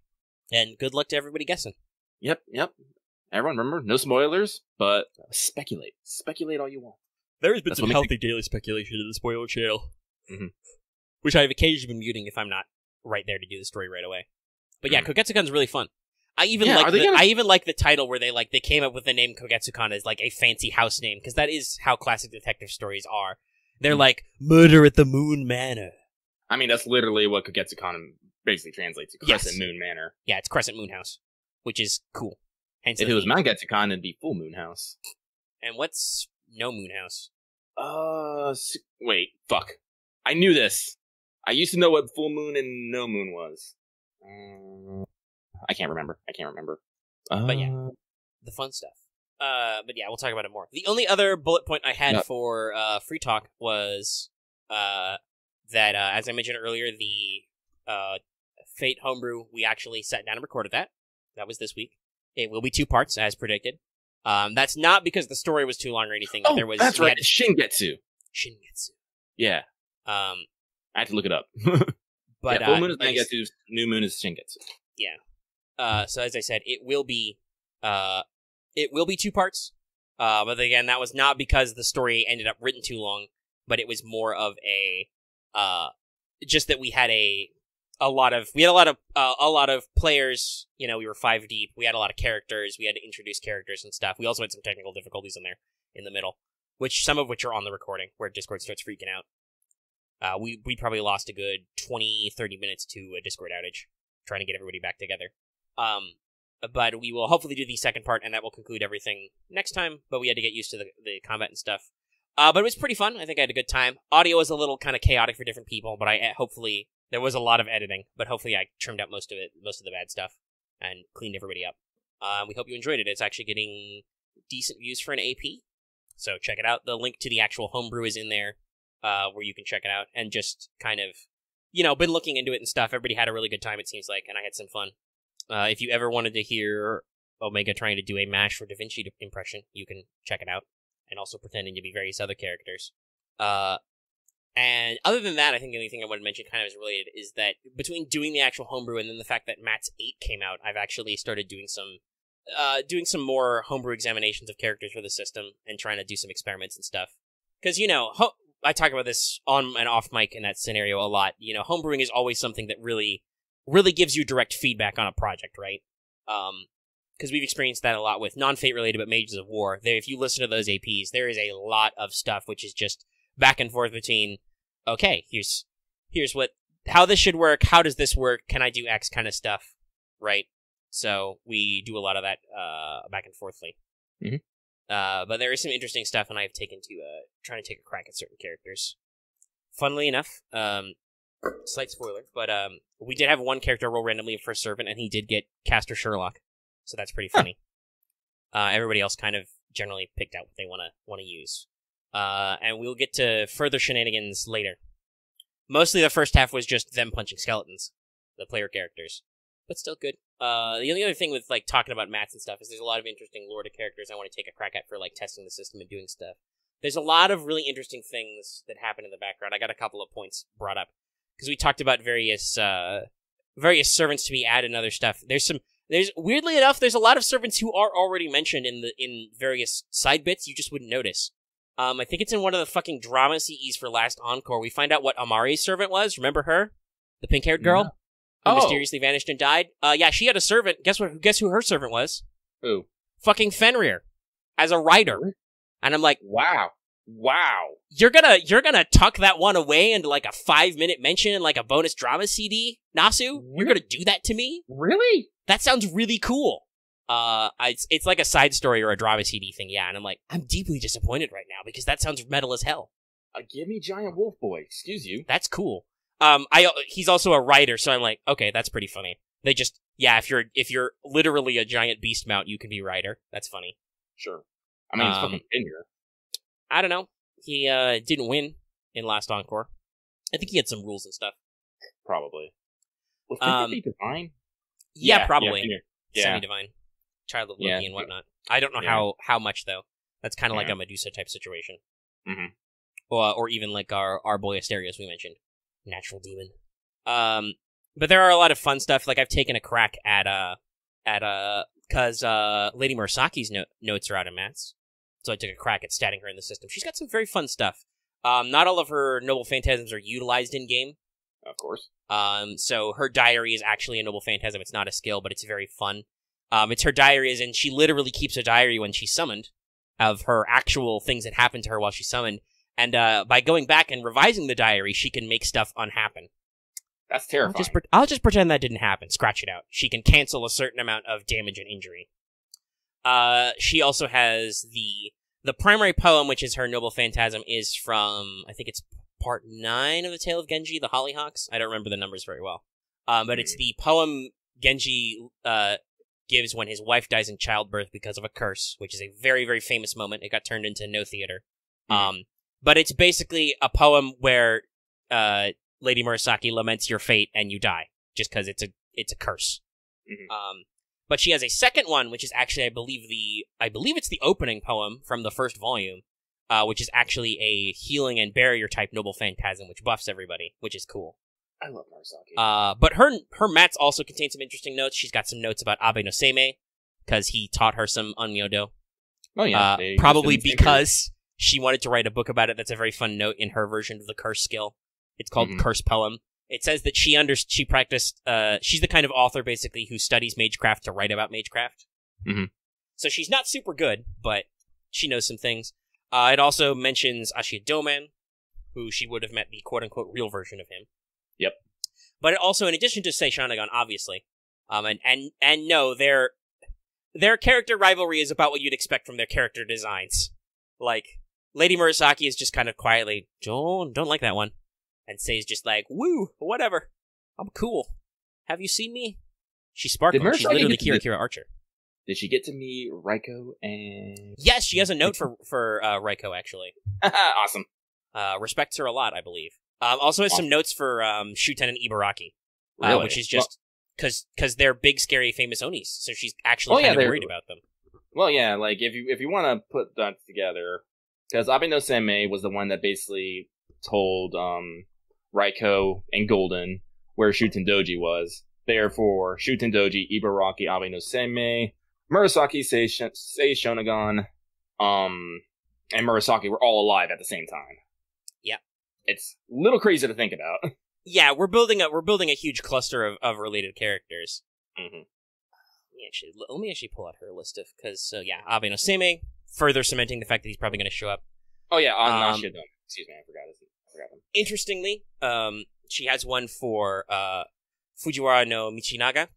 And good luck to everybody guessing. Yep. Everyone, remember, no spoilers, but speculate. Speculate all you want. There has been some healthy daily speculation in the spoiler channel. Mm-hmm. Which I've occasionally been muting if I'm not right there to do the story right away. But yeah, Kogetsukan's really fun. I even like the title where they came up with the name Kogetsukan as like a fancy house name, because that is how classic detective stories are. They're like, Murder at the Moon Manor. I mean, that's literally what Kogetsukan basically translates to, Crescent Moon Manor. Yeah, it's Crescent Moon House, which is cool. Hence if it was Mount Getsukan, it'd be Full Moon House. And what's No Moon House? Wait, fuck. I knew this. I used to know what Full Moon and No Moon was. I can't remember. But yeah, the fun stuff. But yeah, we'll talk about it more. The only other bullet point I had for Free Talk was that, as I mentioned earlier, the Fate homebrew, we actually sat down and recorded that. That was this week. It will be 2 parts, as predicted. That's not because the story was too long or anything. Oh, that's right. Shingetsu. Yeah. I had to look it up. But Full Moon is Mangetsu, New Moon is Shingetsu. Yeah. So as I said, it will be 2 parts. But again, that was not because the story ended up written too long, but it was more of a just that we had a lot of players. You know, we were 5 deep. We had a lot of characters. We had to introduce characters and stuff. We also had some technical difficulties in there in the middle, some of which are on the recording where Discord starts freaking out. We probably lost a good 20-30 minutes to a Discord outage trying to get everybody back together. But we will hopefully do the second part, and that will conclude everything next time. But we had to get used to the combat and stuff. But it was pretty fun. I think I had a good time. Audio was a little kind of chaotic for different people, but hopefully there was a lot of editing. But hopefully I trimmed out most of the bad stuff, and cleaned everybody up. We hope you enjoyed it. It's actually getting decent views for an AP, so check it out. The link to the actual homebrew is in there, where you can check it out and just kind of been looking into it and stuff. Everybody had a really good time, it seems like, and I had some fun. If you ever wanted to hear Omega trying to do a MASH for Da Vinci impression, you can check it out, and also pretending to be various other characters. And other than that, I think the only thing I want to mention kind of is related is that between doing the actual homebrew and then the fact that Matt's 8 came out, I've actually started doing some more homebrew examinations of characters for the system and trying to do some experiments and stuff. Because, I talk about this on and off mic in that scenario a lot. Homebrewing is always something that really, really gives you direct feedback on a project, right? Because we've experienced that a lot with non-Fate related, but Mages of War. If you listen to those APs, there is a lot of stuff which is just back and forth between, okay, here's how this should work, how does this work, can I do X kind of stuff, right? So we do a lot of that back and forthly. Mm-hmm. But there is some interesting stuff, and I've taken to trying to take a crack at certain characters. Funnily enough, slight spoiler, but we did have one character roll randomly for Servant, and he did get Caster Sherlock, so that's pretty funny. Everybody else kind of generally picked out what they want to use. And we'll get to further shenanigans later. Mostly the first half was just them punching skeletons, the player characters, but still good. The only other thing with talking about mats and stuff is there's a lot of interesting lore to characters I want to take a crack at for testing the system and doing stuff. There's a lot of really interesting things that happen in the background. I got a couple of points brought up because we talked about various servants to be added and other stuff. There's weirdly enough, there's a lot of servants who are already mentioned in various side bits you just wouldn't notice. I think it's in one of the fucking drama CEs for Last Encore. We find out what Amari's servant was. Remember her? The pink-haired girl? No. Who mysteriously vanished and died? Yeah, she had a servant. Guess who her servant was? Who? Fucking Fenrir. As a writer. And I'm like, wow. You're gonna tuck that one away into a 5-minute mention in a bonus drama CD? Nasu? You're gonna do that to me? Really? That sounds really cool. It's like a side story or a drama CD thing, yeah, and I'm like, I'm deeply disappointed right now because that sounds metal as hell. Give me Giant Wolf Boy, excuse you. That's cool. He's also a writer, so I'm like, okay, that's pretty funny. They just, yeah, if you're literally a giant beast mount, you can be writer. That's funny. Sure. I mean, it's fucking Fenrir. I don't know. He didn't win in Last Encore. I think he had some rules and stuff. Probably. Will Fenrir be divine? Yeah, probably. Yeah. Semi-divine. Child of Loki and whatnot. I don't know how much, though. That's kind of like a Medusa type situation. Mm-hmm. Or even our boy Asterios we mentioned. Natural demon. But there are a lot of fun stuff. I've taken a crack at because Lady Murasaki's notes are out of Matt's. So I took a crack at statting her in the system. She's got some very fun stuff. Not all of her noble phantasms are utilized in-game. Of course. So her diary is actually a noble phantasm. It's not a skill, but it's very fun. It's her diary, and she literally keeps a diary when she's summoned of her actual things that happened to her while she's summoned. And by going back and revising the diary, she can make stuff unhappen. That's terrifying. I'll just pretend that didn't happen. Scratch it out. She can cancel a certain amount of damage and injury. She also has the primary poem, which is her noble phantasm, is from, I think it's part 9 of the Tale of Genji, the Hollyhocks. I don't remember the numbers very well. But it's the poem Genji gives when his wife dies in childbirth because of a curse, which is a very, very famous moment. It got turned into no theater. But it's basically a poem where Lady Murasaki laments your fate and you die, just because it's a curse. Mm-hmm. But she has a second one, which is actually, I believe it's the opening poem from the first volume, which is actually a healing and barrier type noble phantasm, which buffs everybody, which is cool. I love Murasaki. But her mats also contain some interesting notes. She's got some notes about Abe no Seimei, because he taught her some Onmyodo. Oh yeah, probably because she wanted to write a book about it. That's a very fun note in her version of the curse skill. It's called Curse Poem. It says that she practiced, she's the kind of author, basically, who studies magecraft to write about magecraft. Mm-hmm. So she's not super good, but she knows some things. It also mentions Ashia Doman, who she would have met the quote-unquote real version of him. Yep. But it also, in addition to Seishanagon, obviously, and no, their character rivalry is about what you'd expect from their character designs. Lady Murasaki is just kind of quietly, don't like that one. And Sei's just like, woo, whatever. I'm cool. Have you seen me? She's sparkling. She's literally Kira Archer. Did she get to meet Raiko and... Yes, she has a note for Raiko, actually. Awesome. Respects her a lot, I believe. Also has some notes for Shuten and Ibaraki, Really? which is just because they're big, scary, famous Onis, so she's actually kind of worried about them. Well, yeah, like, if you want to put that together, because Abe no Senmei was the one that basically told Raiko and Golden where Shuten Doji was. Therefore, Shuten Doji, Ibaraki, Abe no Senmei, Murasaki, Sei Shonagon, and Murasaki were all alive at the same time. Yeah. It's a little crazy to think about. Yeah, we're building a huge cluster of related characters. Mm-hmm. Let me actually pull out her list of, because Abe no Senmei, further cementing the fact that he's probably going to show up. Oh yeah, Nashidon. Excuse me, I forgot him. Interestingly, she has one for Fujiwara no Michinaga.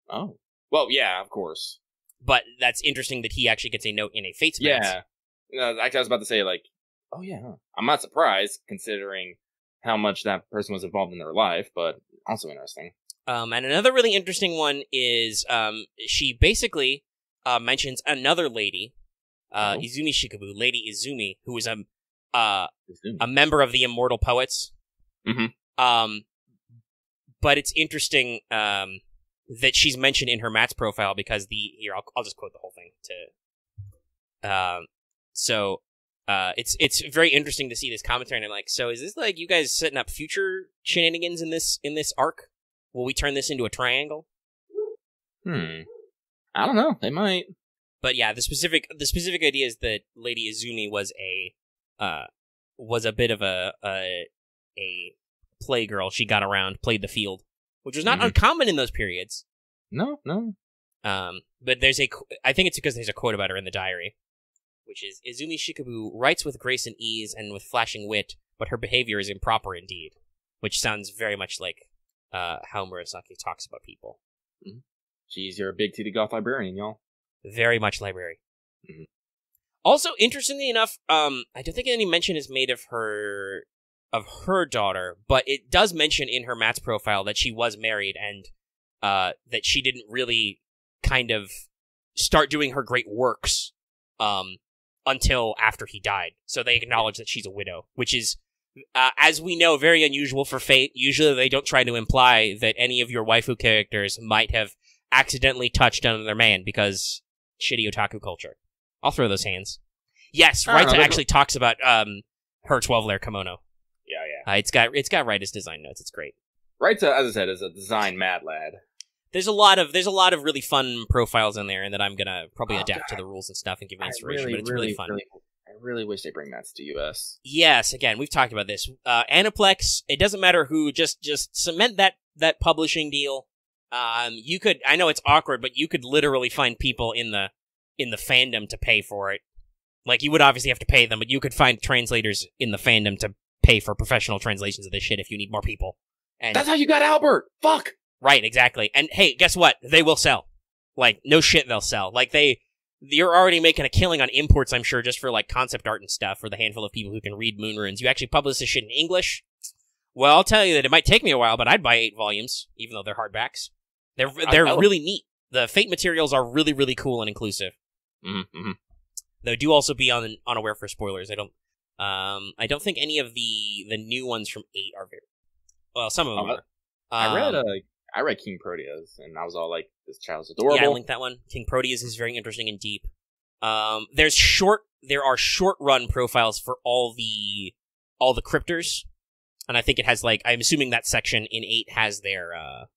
Oh, well, yeah, of course. But that's interesting that he actually gets a note in a Fates match. Yeah, actually, I was about to say, like, oh yeah, huh. I'm not surprised considering how much that person was involved in their life, but also interesting. And another really interesting one is she basically mentions another lady, Izumi Shikabu, Lady Izumi, who is a member of the Immortal Poets. Mm-hmm. But it's interesting that she's mentioned in her Mats profile because I'll just quote the whole thing it's very interesting to see this commentary, and I'm like, so is this like you guys setting up future shenanigans in this arc? Will we turn this into a triangle? I don't know. They might. But yeah, the specific idea is that Lady Izumi was a bit of a playgirl. She got around, played the field, which was not uncommon in those periods. No. But I think it's because there's a quote about her in the diary, which is, Izumi Shikabu writes with grace and ease and with flashing wit, but her behavior is improper indeed, which sounds very much like how Murasaki talks about people. Mm-hmm. She's your big-titty goth librarian, y'all. Very much library. Mm-hmm. Also, interestingly enough, I don't think any mention is made of her daughter, but it does mention in her Mats profile that she was married and that she didn't really kind of start doing her great works until after he died. So they acknowledge that she's a widow, which is, as we know, very unusual for Fate. Usually they don't try to imply that any of your waifu characters might have accidentally touched another man because shitty otaku culture. I'll throw those hands. Yes, Raita actually talks about her 12-layer kimono. Yeah. It's got Raita's design notes. It's great. Raita, as I said, is a design mad lad. There's a lot of really fun profiles in there, and that I'm gonna probably adapt to the rules and stuff and give inspiration. But it's really fun. I really wish they bring Mats to US. Yes, again, we've talked about this. Aniplex. It doesn't matter who. Just cement that publishing deal. You could. I know it's awkward, but you could literally find people in the fandom to pay for it. Like, you would obviously have to pay them, but you could find translators in the fandom to pay for professional translations of this shit if you need more people. And that's how you got Albert! Fuck! Right, exactly. And hey, guess what? They will sell. Like, no shit, they'll sell. Like, you're already making a killing on imports, I'm sure, just for, like, concept art and stuff, for the handful of people who can read moon runes. You actually publish this shit in English? Well, I'll tell you that it might take me a while, but I'd buy 8 volumes, even though they're hardbacks. They're really neat. The Fate materials are really, really cool and inclusive. Mm-hmm. Though do also be unaware for spoilers. I don't think any of the new ones from 8 are very well. Some of them are. I read King Proteus, and I was all like, "This child's adorable." Yeah, I linked that one. King Proteus is very interesting and deep. There are short run profiles for all the crypters, and I think it has like, I'm assuming that section in 8 has their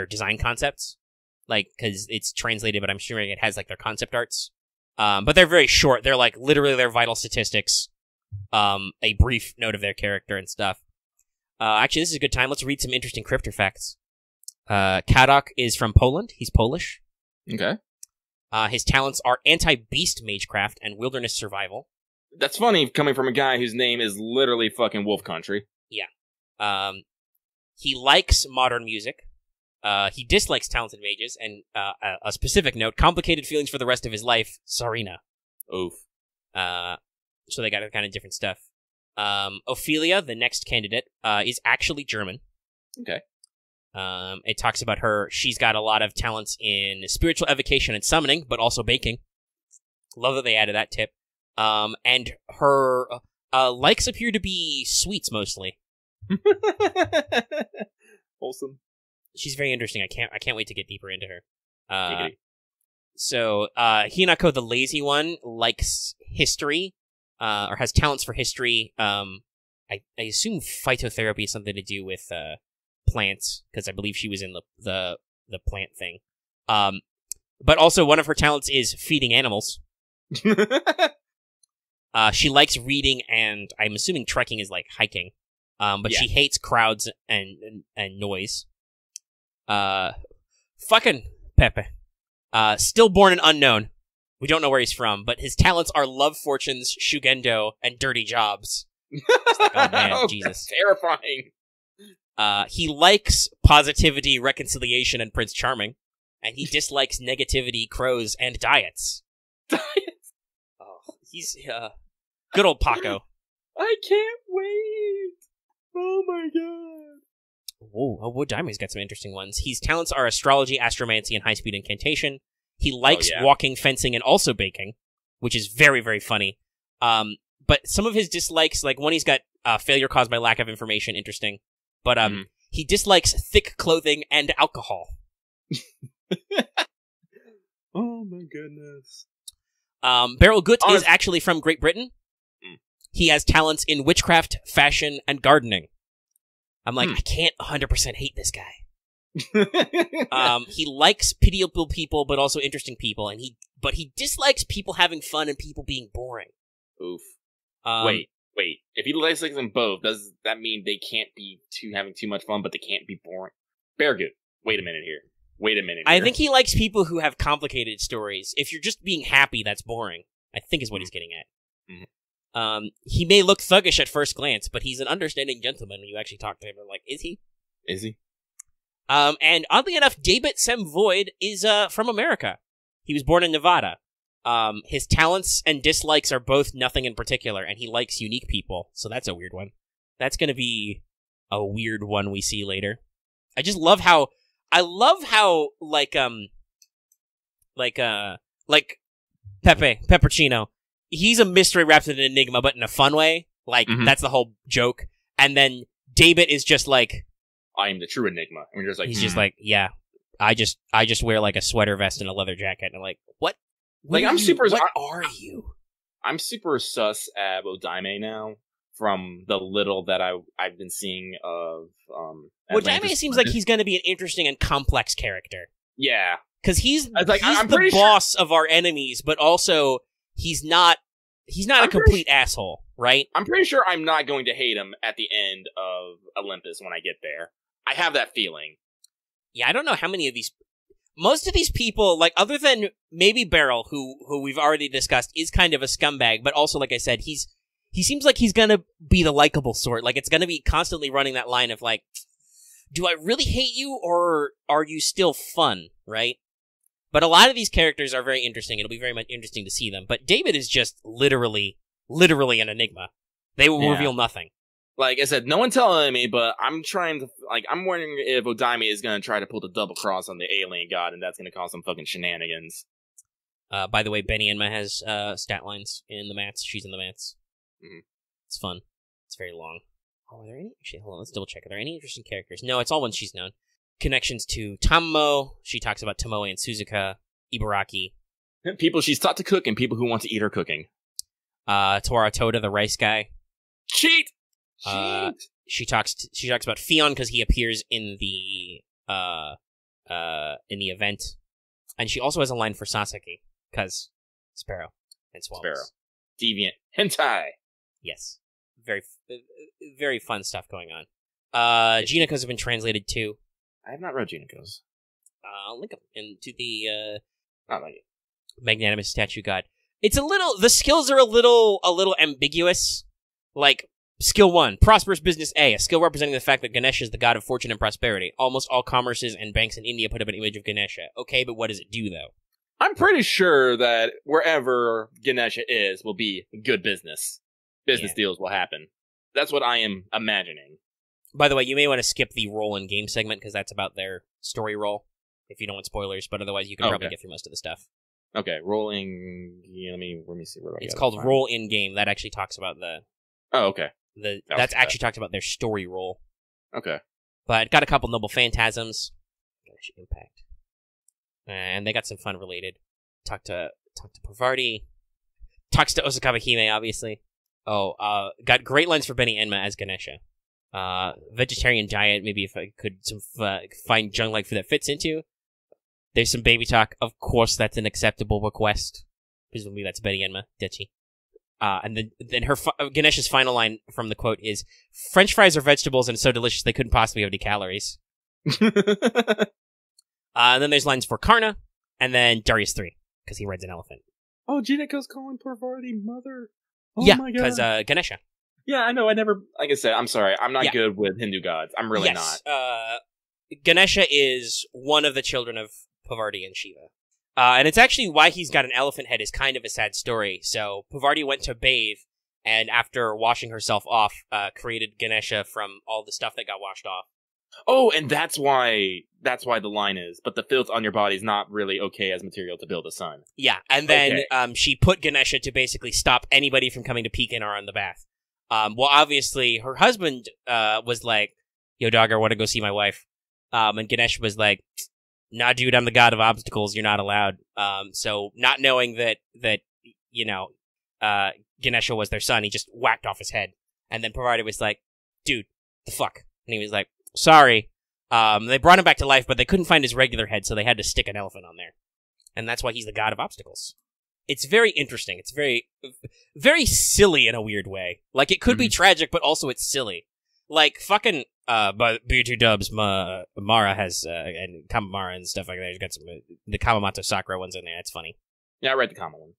design concepts, like, because it's translated, but I'm assuming it has like their concept arts. But they're very short. They're like literally their vital statistics, a brief note of their character and stuff. Actually, this is a good time. Let's read some interesting crypter facts. Kadok is from Poland. He's Polish. Okay. His talents are anti-beast magecraft and wilderness survival. That's funny, coming from a guy whose name is literally fucking Wolf Country. Yeah. He likes modern music. He dislikes talented mages, and a specific note, complicated feelings for the rest of his life, Sarina. Oof. So they got kind of different stuff. Ophelia, the next candidate, is actually German. Okay. It talks about her. She's got a lot of talents in spiritual evocation and summoning, but also baking. Love that they added that tip. And her Likes appear to be sweets mostly. Wholesome. She's very interesting. I can't wait to get deeper into her. So Hinako, the lazy one, likes history, or has talents for history. I assume phytotherapy is something to do with plants, because I believe she was in the plant thing. But also one of her talents is feeding animals. She likes reading, and I'm assuming trekking is like hiking. But she hates crowds and noise. Fucking Pepe. Stillborn and unknown. We don't know where he's from, but his talents are love fortunes, shugendo, and dirty jobs. It's like, oh man, Jesus. Terrifying. He likes positivity, reconciliation, and Prince Charming. And he dislikes negativity, crows, and diets. Diets? Oh, he's, good old Paco. I can't wait. Oh my god. Whoa, Daime's got some interesting ones. His talents are astrology, astromancy, and high-speed incantation. He likes walking, fencing, and also baking, which is very, very funny. But some of his dislikes, like one, he's got failure caused by lack of information, interesting. But he dislikes thick clothing and alcohol. Oh my goodness. Beryl Gut is actually from Great Britain. He has talents in witchcraft, fashion, and gardening. I'm like, I can't 100% hate this guy. He likes pitiable people, but also interesting people, and he dislikes people having fun and people being boring. Oof. Wait. If he likes them both, does that mean they can't be having too much fun, but they can't be boring? Bear Good. Wait a minute here. I think he likes people who have complicated stories. If you're just being happy, that's boring, I think is what he's getting at. Mm-hmm. He may look thuggish at first glance, but he's an understanding gentleman when you actually talk to him. Like, is he? Is he? And oddly enough, David Sem Void is from America. He was born in Nevada. His talents and dislikes are both nothing in particular, and he likes unique people, so that's a weird one. That's gonna be a weird one we see later. I love how Peppercino, he's a mystery wrapped in an enigma, but in a fun way. Like, that's the whole joke. And then David is just like, I am the true enigma. And you're just like, he's just like, yeah, I just wear like a sweater vest and a leather jacket. And I'm like, what? Like, What are you? I'm super sus at Daime now from the little that I've been seeing of Daime seems like he's going to be an interesting and complex character. Yeah, because he's the boss of our enemies, but also he's not a complete asshole, right? I'm pretty sure I'm not going to hate him at the end of Olympus when I get there. I have that feeling. Yeah, I don't know how many of these. Most of these people, like, other than maybe Beryl, who we've already discussed, is kind of a scumbag, but also, like I said, he seems like he's gonna be the likable sort. Like, it's gonna be constantly running that line of, like, do I really hate you, or are you still fun, right? But a lot of these characters are very interesting. It'll be very much interesting to see them. But David is just literally an enigma. They will reveal nothing. Like I said, no one telling me, but I'm trying to, like, I'm wondering if Odaime is going to try to pull the double cross on the alien god, and that's going to cause some fucking shenanigans. By the way, Benny Enma has stat lines in the mats. She's in the mats. Mm-hmm. It's fun. It's very long. Oh, are there any? Actually, hold on, let's double check. Are there any interesting characters? No, it's all ones she's known. Connections to Tammo. She talks about Tomoe and Suzuka. Ibaraki. People she's taught to cook and people who want to eat her cooking. Toara Toda, the rice guy. Cheat! She talks about Fion because he appears in the event, and she also has a line for Sasaki because Sparrow and Swallows. Sparrow, deviant hentai. Yes, very very fun stuff going on. Jiniko's have been translated too. I have not read Jiniko's. I'll link them into the not like it. Magnanimous Statue God. It's the skills are a little ambiguous. Like, skill 1, prosperous business A, a skill representing the fact that Ganesha is the god of fortune and prosperity. Almost all commerces and banks in India put up an image of Ganesha. Okay, but what does it do, though? I'm pretty sure that wherever Ganesha is will be good business. Business deals will happen. That's what I am imagining. By the way, you may want to skip the roll-in-game segment, because that's about their story roll, if you don't want spoilers, but otherwise you can probably get through most of the stuff. Okay, rolling... let me see. It's called roll-in-game. That actually talks about the Oh, okay. That's actually talked about their story role. Okay. But got a couple noble phantasms. Impact. And they got some fun related. Talk to Pavarti. Talks to Osakawa Hime, obviously. Oh, got great lines for Benny Enma as Ganesha. Vegetarian diet, maybe if I could find junk-like food that fits into. There's some baby talk. Of course, that's an acceptable request. Presumably that's Benny Enma, Dechi. And then Ganesha's final line from the quote is, French fries are vegetables and so delicious they couldn't possibly have any calories. And then there's lines for Karna, and then Darius 3, because he rides an elephant. Oh, Jineko's calling Parvati mother. Oh yeah, my god. because Ganesha. Yeah, I know. I never, like I said, I'm sorry. I'm not good with Hindu gods. I'm really not. Ganesha is one of the children of Pavarti and Shiva. And it's actually why he's got an elephant head is kind of a sad story. So Pavarti went to bathe, and after washing herself off, created Ganesha from all the stuff that got washed off. Oh, and that's why the line is, but the filth on your body is not really okay as material to build a sun. Yeah, and then she put Ganesha to basically stop anybody from coming to peek in or on the bath. Well, obviously, her husband was like, yo, dog, I want to go see my wife. And Ganesha was like, nah, dude, I'm the god of obstacles, you're not allowed. So, not knowing that Ganesha was their son, he just whacked off his head. And then Pavarti was like, dude, the fuck? And he was like, sorry. They brought him back to life, but they couldn't find his regular head, so they had to stick an elephant on there. And that's why he's the god of obstacles. It's very interesting. It's very, very silly in a weird way. Like, it could be tragic, but also it's silly. Like, fucking, but B2 Dubs, Mara has, and Kamamara and stuff like that. He's got some, the Kamamoto Sakura ones in there. That's funny. Yeah, I read the Kama one.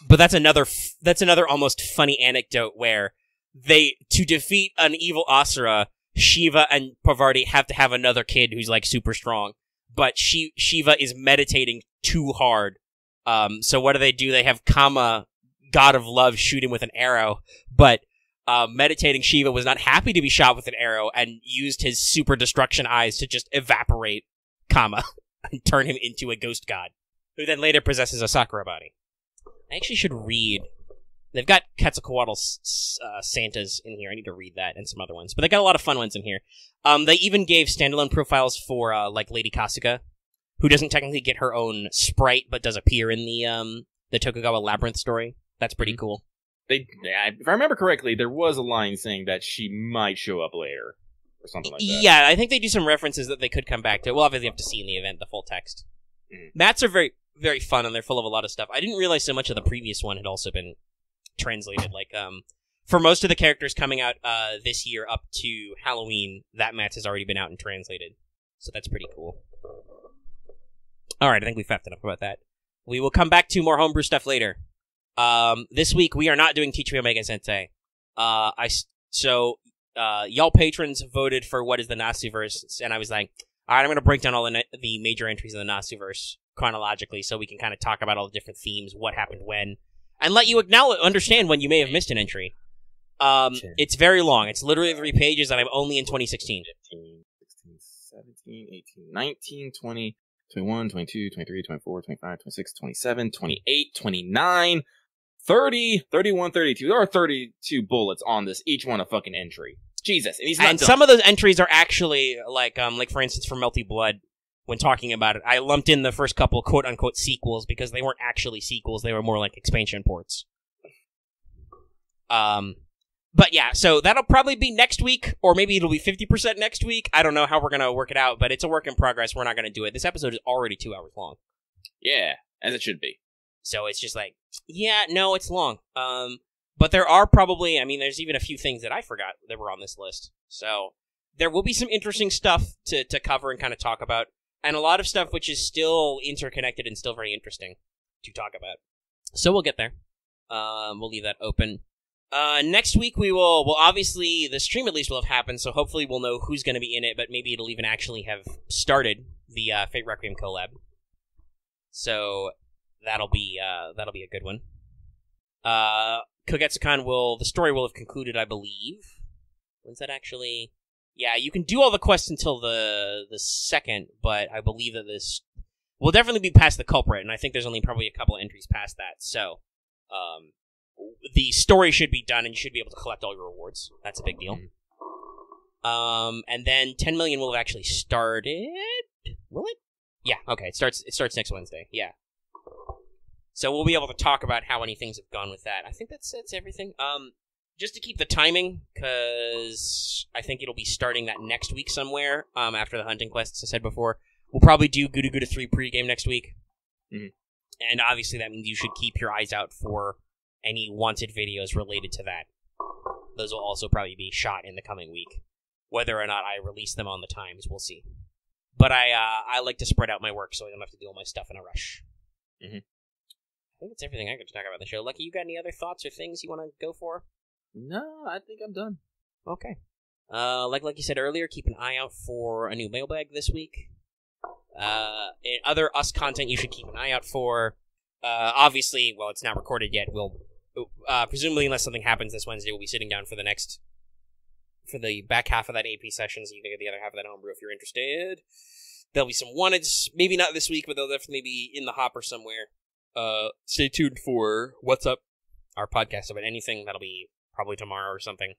But that's another almost funny anecdote where to defeat an evil Asura, Shiva and Pavarti have to have another kid who's, like, super strong. But Shiva is meditating too hard. So what do? They have Kama, god of love, shoot him with an arrow. But meditating Shiva was not happy to be shot with an arrow and used his super destruction eyes to just evaporate Kama and turn him into a ghost god, who then later possesses a Sakura body. I actually should read. They've got Quetzalcoatl Santas in here. I need to read that and some other ones. But they got a lot of fun ones in here. They even gave standalone profiles for, like, Lady Kasuga, who doesn't technically get her own sprite, but does appear in the Tokugawa Labyrinth story. That's pretty cool. If I remember correctly, there was a line saying that she might show up later, or something like that. Yeah, I think they do some references that they could come back to. We'll obviously have to see in the event the full text. Mats are very, very fun, and they're full of a lot of stuff. I didn't realize so much of the previous one had also been translated. Like, for most of the characters coming out this year up to Halloween, that Mats has already been out and translated. So that's pretty cool. Alright, I think we've faffed enough about that. We will come back to more homebrew stuff later. This week, we are not doing Teach Me Omega Sensei. Y'all patrons voted for what is the Nasuverse, and I was like, alright, I'm going to break down all the major entries of the Nasuverse chronologically so we can kind of talk about all the different themes, what happened when, and let you understand when you may have missed an entry. It's very long. It's literally 3 pages, and I'm only in 2016. 15, 16, 17, 18, 19, 20, 21, 22, 23, 24, 25, 26, 27, 28, 29, 30, 31, 32. There are 32 bullets on this, each one a fucking entry. Jesus. And he's not done. Some of those entries are actually, like for instance, for Melty Blood, when talking about it, I lumped in the first couple quote-unquote sequels because they weren't actually sequels, they were more like expansion ports. But yeah, so that'll probably be next week, or maybe it'll be 50% next week. I don't know how we're going to work it out, but it's a work in progress. We're not going to do it. This episode is already 2 hours long. Yeah, as it should be. So it's just like, yeah, no, it's long. But there are probably, there's even a few things that I forgot that were on this list. So there will be some interesting stuff to cover and kind of talk about, and a lot of stuff which is still interconnected and still very interesting to talk about. So we'll get there. We'll leave that open. Next week obviously, the stream at least will have happened, so hopefully we'll know who's going to be in it, but maybe it'll even actually have started the Fate Requiem collab. So that'll be a good one. Kogetsukan the story will have concluded, I believe. When's that actually? Yeah, you can do all the quests until the 2nd, but I believe that this will definitely be past the culprit, and I think there's only probably a couple entries past that, so, the story should be done, and you should be able to collect all your rewards. That's a big deal. And then 10 million will have actually started. Will it? Yeah. Okay. It starts next Wednesday. Yeah. So we'll be able to talk about how many things have gone with that. I think that's everything. Just to keep the timing, because I think it'll be starting that next week somewhere. After the hunting quests, I said before, we'll probably do Guda Guda 3 pregame next week. Mm-hmm. And obviously that means you should keep your eyes out for any wanted videos related to that. Those will also probably be shot in the coming week. Whether or not I release them on the times, we'll see. But I like to spread out my work so I don't have to do all my stuff in a rush. Mm-hmm. I think that's everything I got to talk about in the show. Lucky, you got any other thoughts or things you want to go for? No, I think I'm done. Okay. Like you said earlier, keep an eye out for a new mailbag this week. Other us content you should keep an eye out for. Obviously, well, it's not recorded yet. We'll presumably, unless something happens this Wednesday, we'll be sitting down for the back half of that AP session, so you can get the other half of that homebrew if you're interested. There'll be some wanteds, maybe not this week, but they'll definitely be in the hopper somewhere. Stay tuned for What's Up, our podcast about anything. That'll be probably tomorrow or something.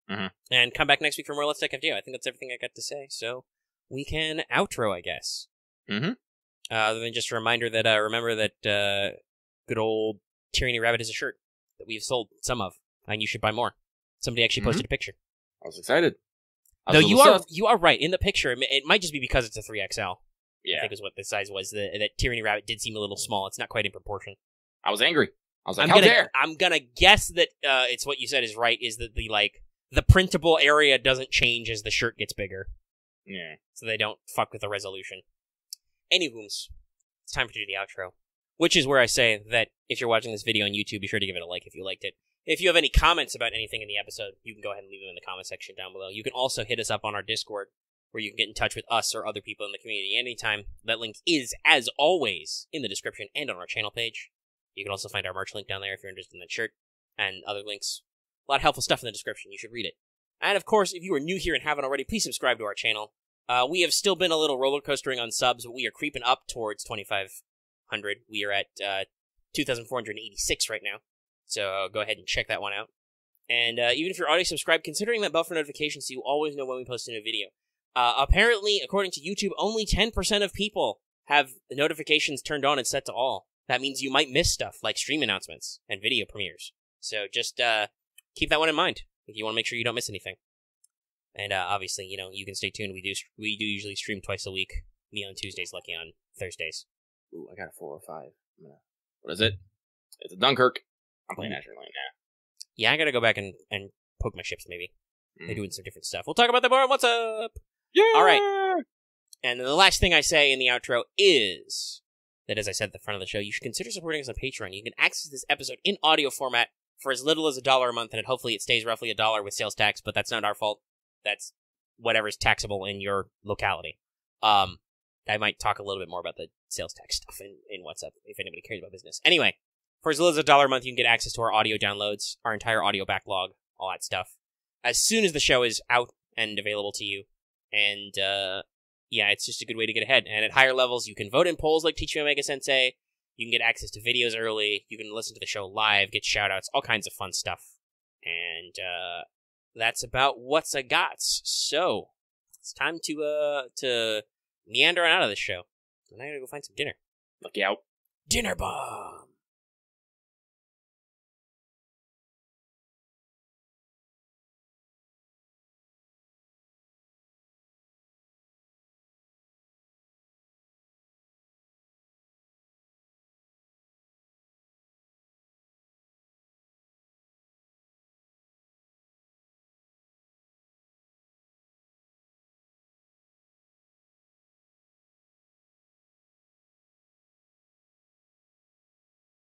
Mm-hmm. And come back next week for more Let's Tech FGO. I think that's everything I got to say, so we can outro, I guess. Mm-hmm. Other than just a reminder that, remember that good old Tyranny Rabbit is a shirt that we've sold some of, and you should buy more. Somebody actually posted a picture. I was excited. No, you are right. In the picture, it might just be because it's a 3XL. Yeah. I think is what the size was. That Tyranny Rabbit did seem a little small. It's not quite in proportion. I was angry. I was like, how dare! I'm gonna guess that it's what you said is right, is that the printable area doesn't change as the shirt gets bigger. Yeah. So they don't fuck with the resolution. Anywho's, it's time to do the outro. Which is where I say that if you're watching this video on YouTube, be sure to give it a like if you liked it. If you have any comments about anything in the episode, you can go ahead and leave them in the comment section down below. You can also hit us up on our Discord, where you can get in touch with us or other people in the community anytime. That link is, as always, in the description and on our channel page. You can also find our merch link down there if you're interested in that shirt, and other links. A lot of helpful stuff in the description. You should read it. And, of course, if you are new here and haven't already, please subscribe to our channel. We have still been a little roller coastering on subs, but we are creeping up towards 2,500. We are at 2,486 right now. So go ahead and check that one out. And even if you're already subscribed, considering that bell for notifications so you always know when we post a new video. Apparently, according to YouTube, only 10% of people have the notifications turned on and set to all. That means you might miss stuff like stream announcements and video premieres. So just keep that one in mind if you want to make sure you don't miss anything. And obviously, you can stay tuned. We do usually stream twice a week. Me on Tuesdays, Lucky on Thursdays. Ooh, I got a 405. What is it? It's a Dunkirk. I'm playing Azure Lane now. Yeah, I gotta go back and poke my ships, maybe. They're doing some different stuff. We'll talk about that more on What's Up! Yeah! Alright. And the last thing I say in the outro is that, as I said at the front of the show, you should consider supporting us on Patreon. You can access this episode in audio format for as little as $1 a month, and hopefully it stays roughly $1 with sales tax, but that's not our fault. That's whatever's taxable in your locality. I might talk a little bit more about the sales tax stuff in What's Up, if anybody cares about business. Anyway, for as little as $1 a month, you can get access to our audio downloads, our entire audio backlog, all that stuff, as soon as the show is out and available to you. And, yeah, it's just a good way to get ahead. And at higher levels, you can vote in polls like Teach Me Omega Sensei. You can get access to videos early. You can listen to the show live, get shoutouts, all kinds of fun stuff. And, that's about what's I got. So, it's time to meander on out of this show. And I gotta go find some dinner. Look out. Dinner bomb!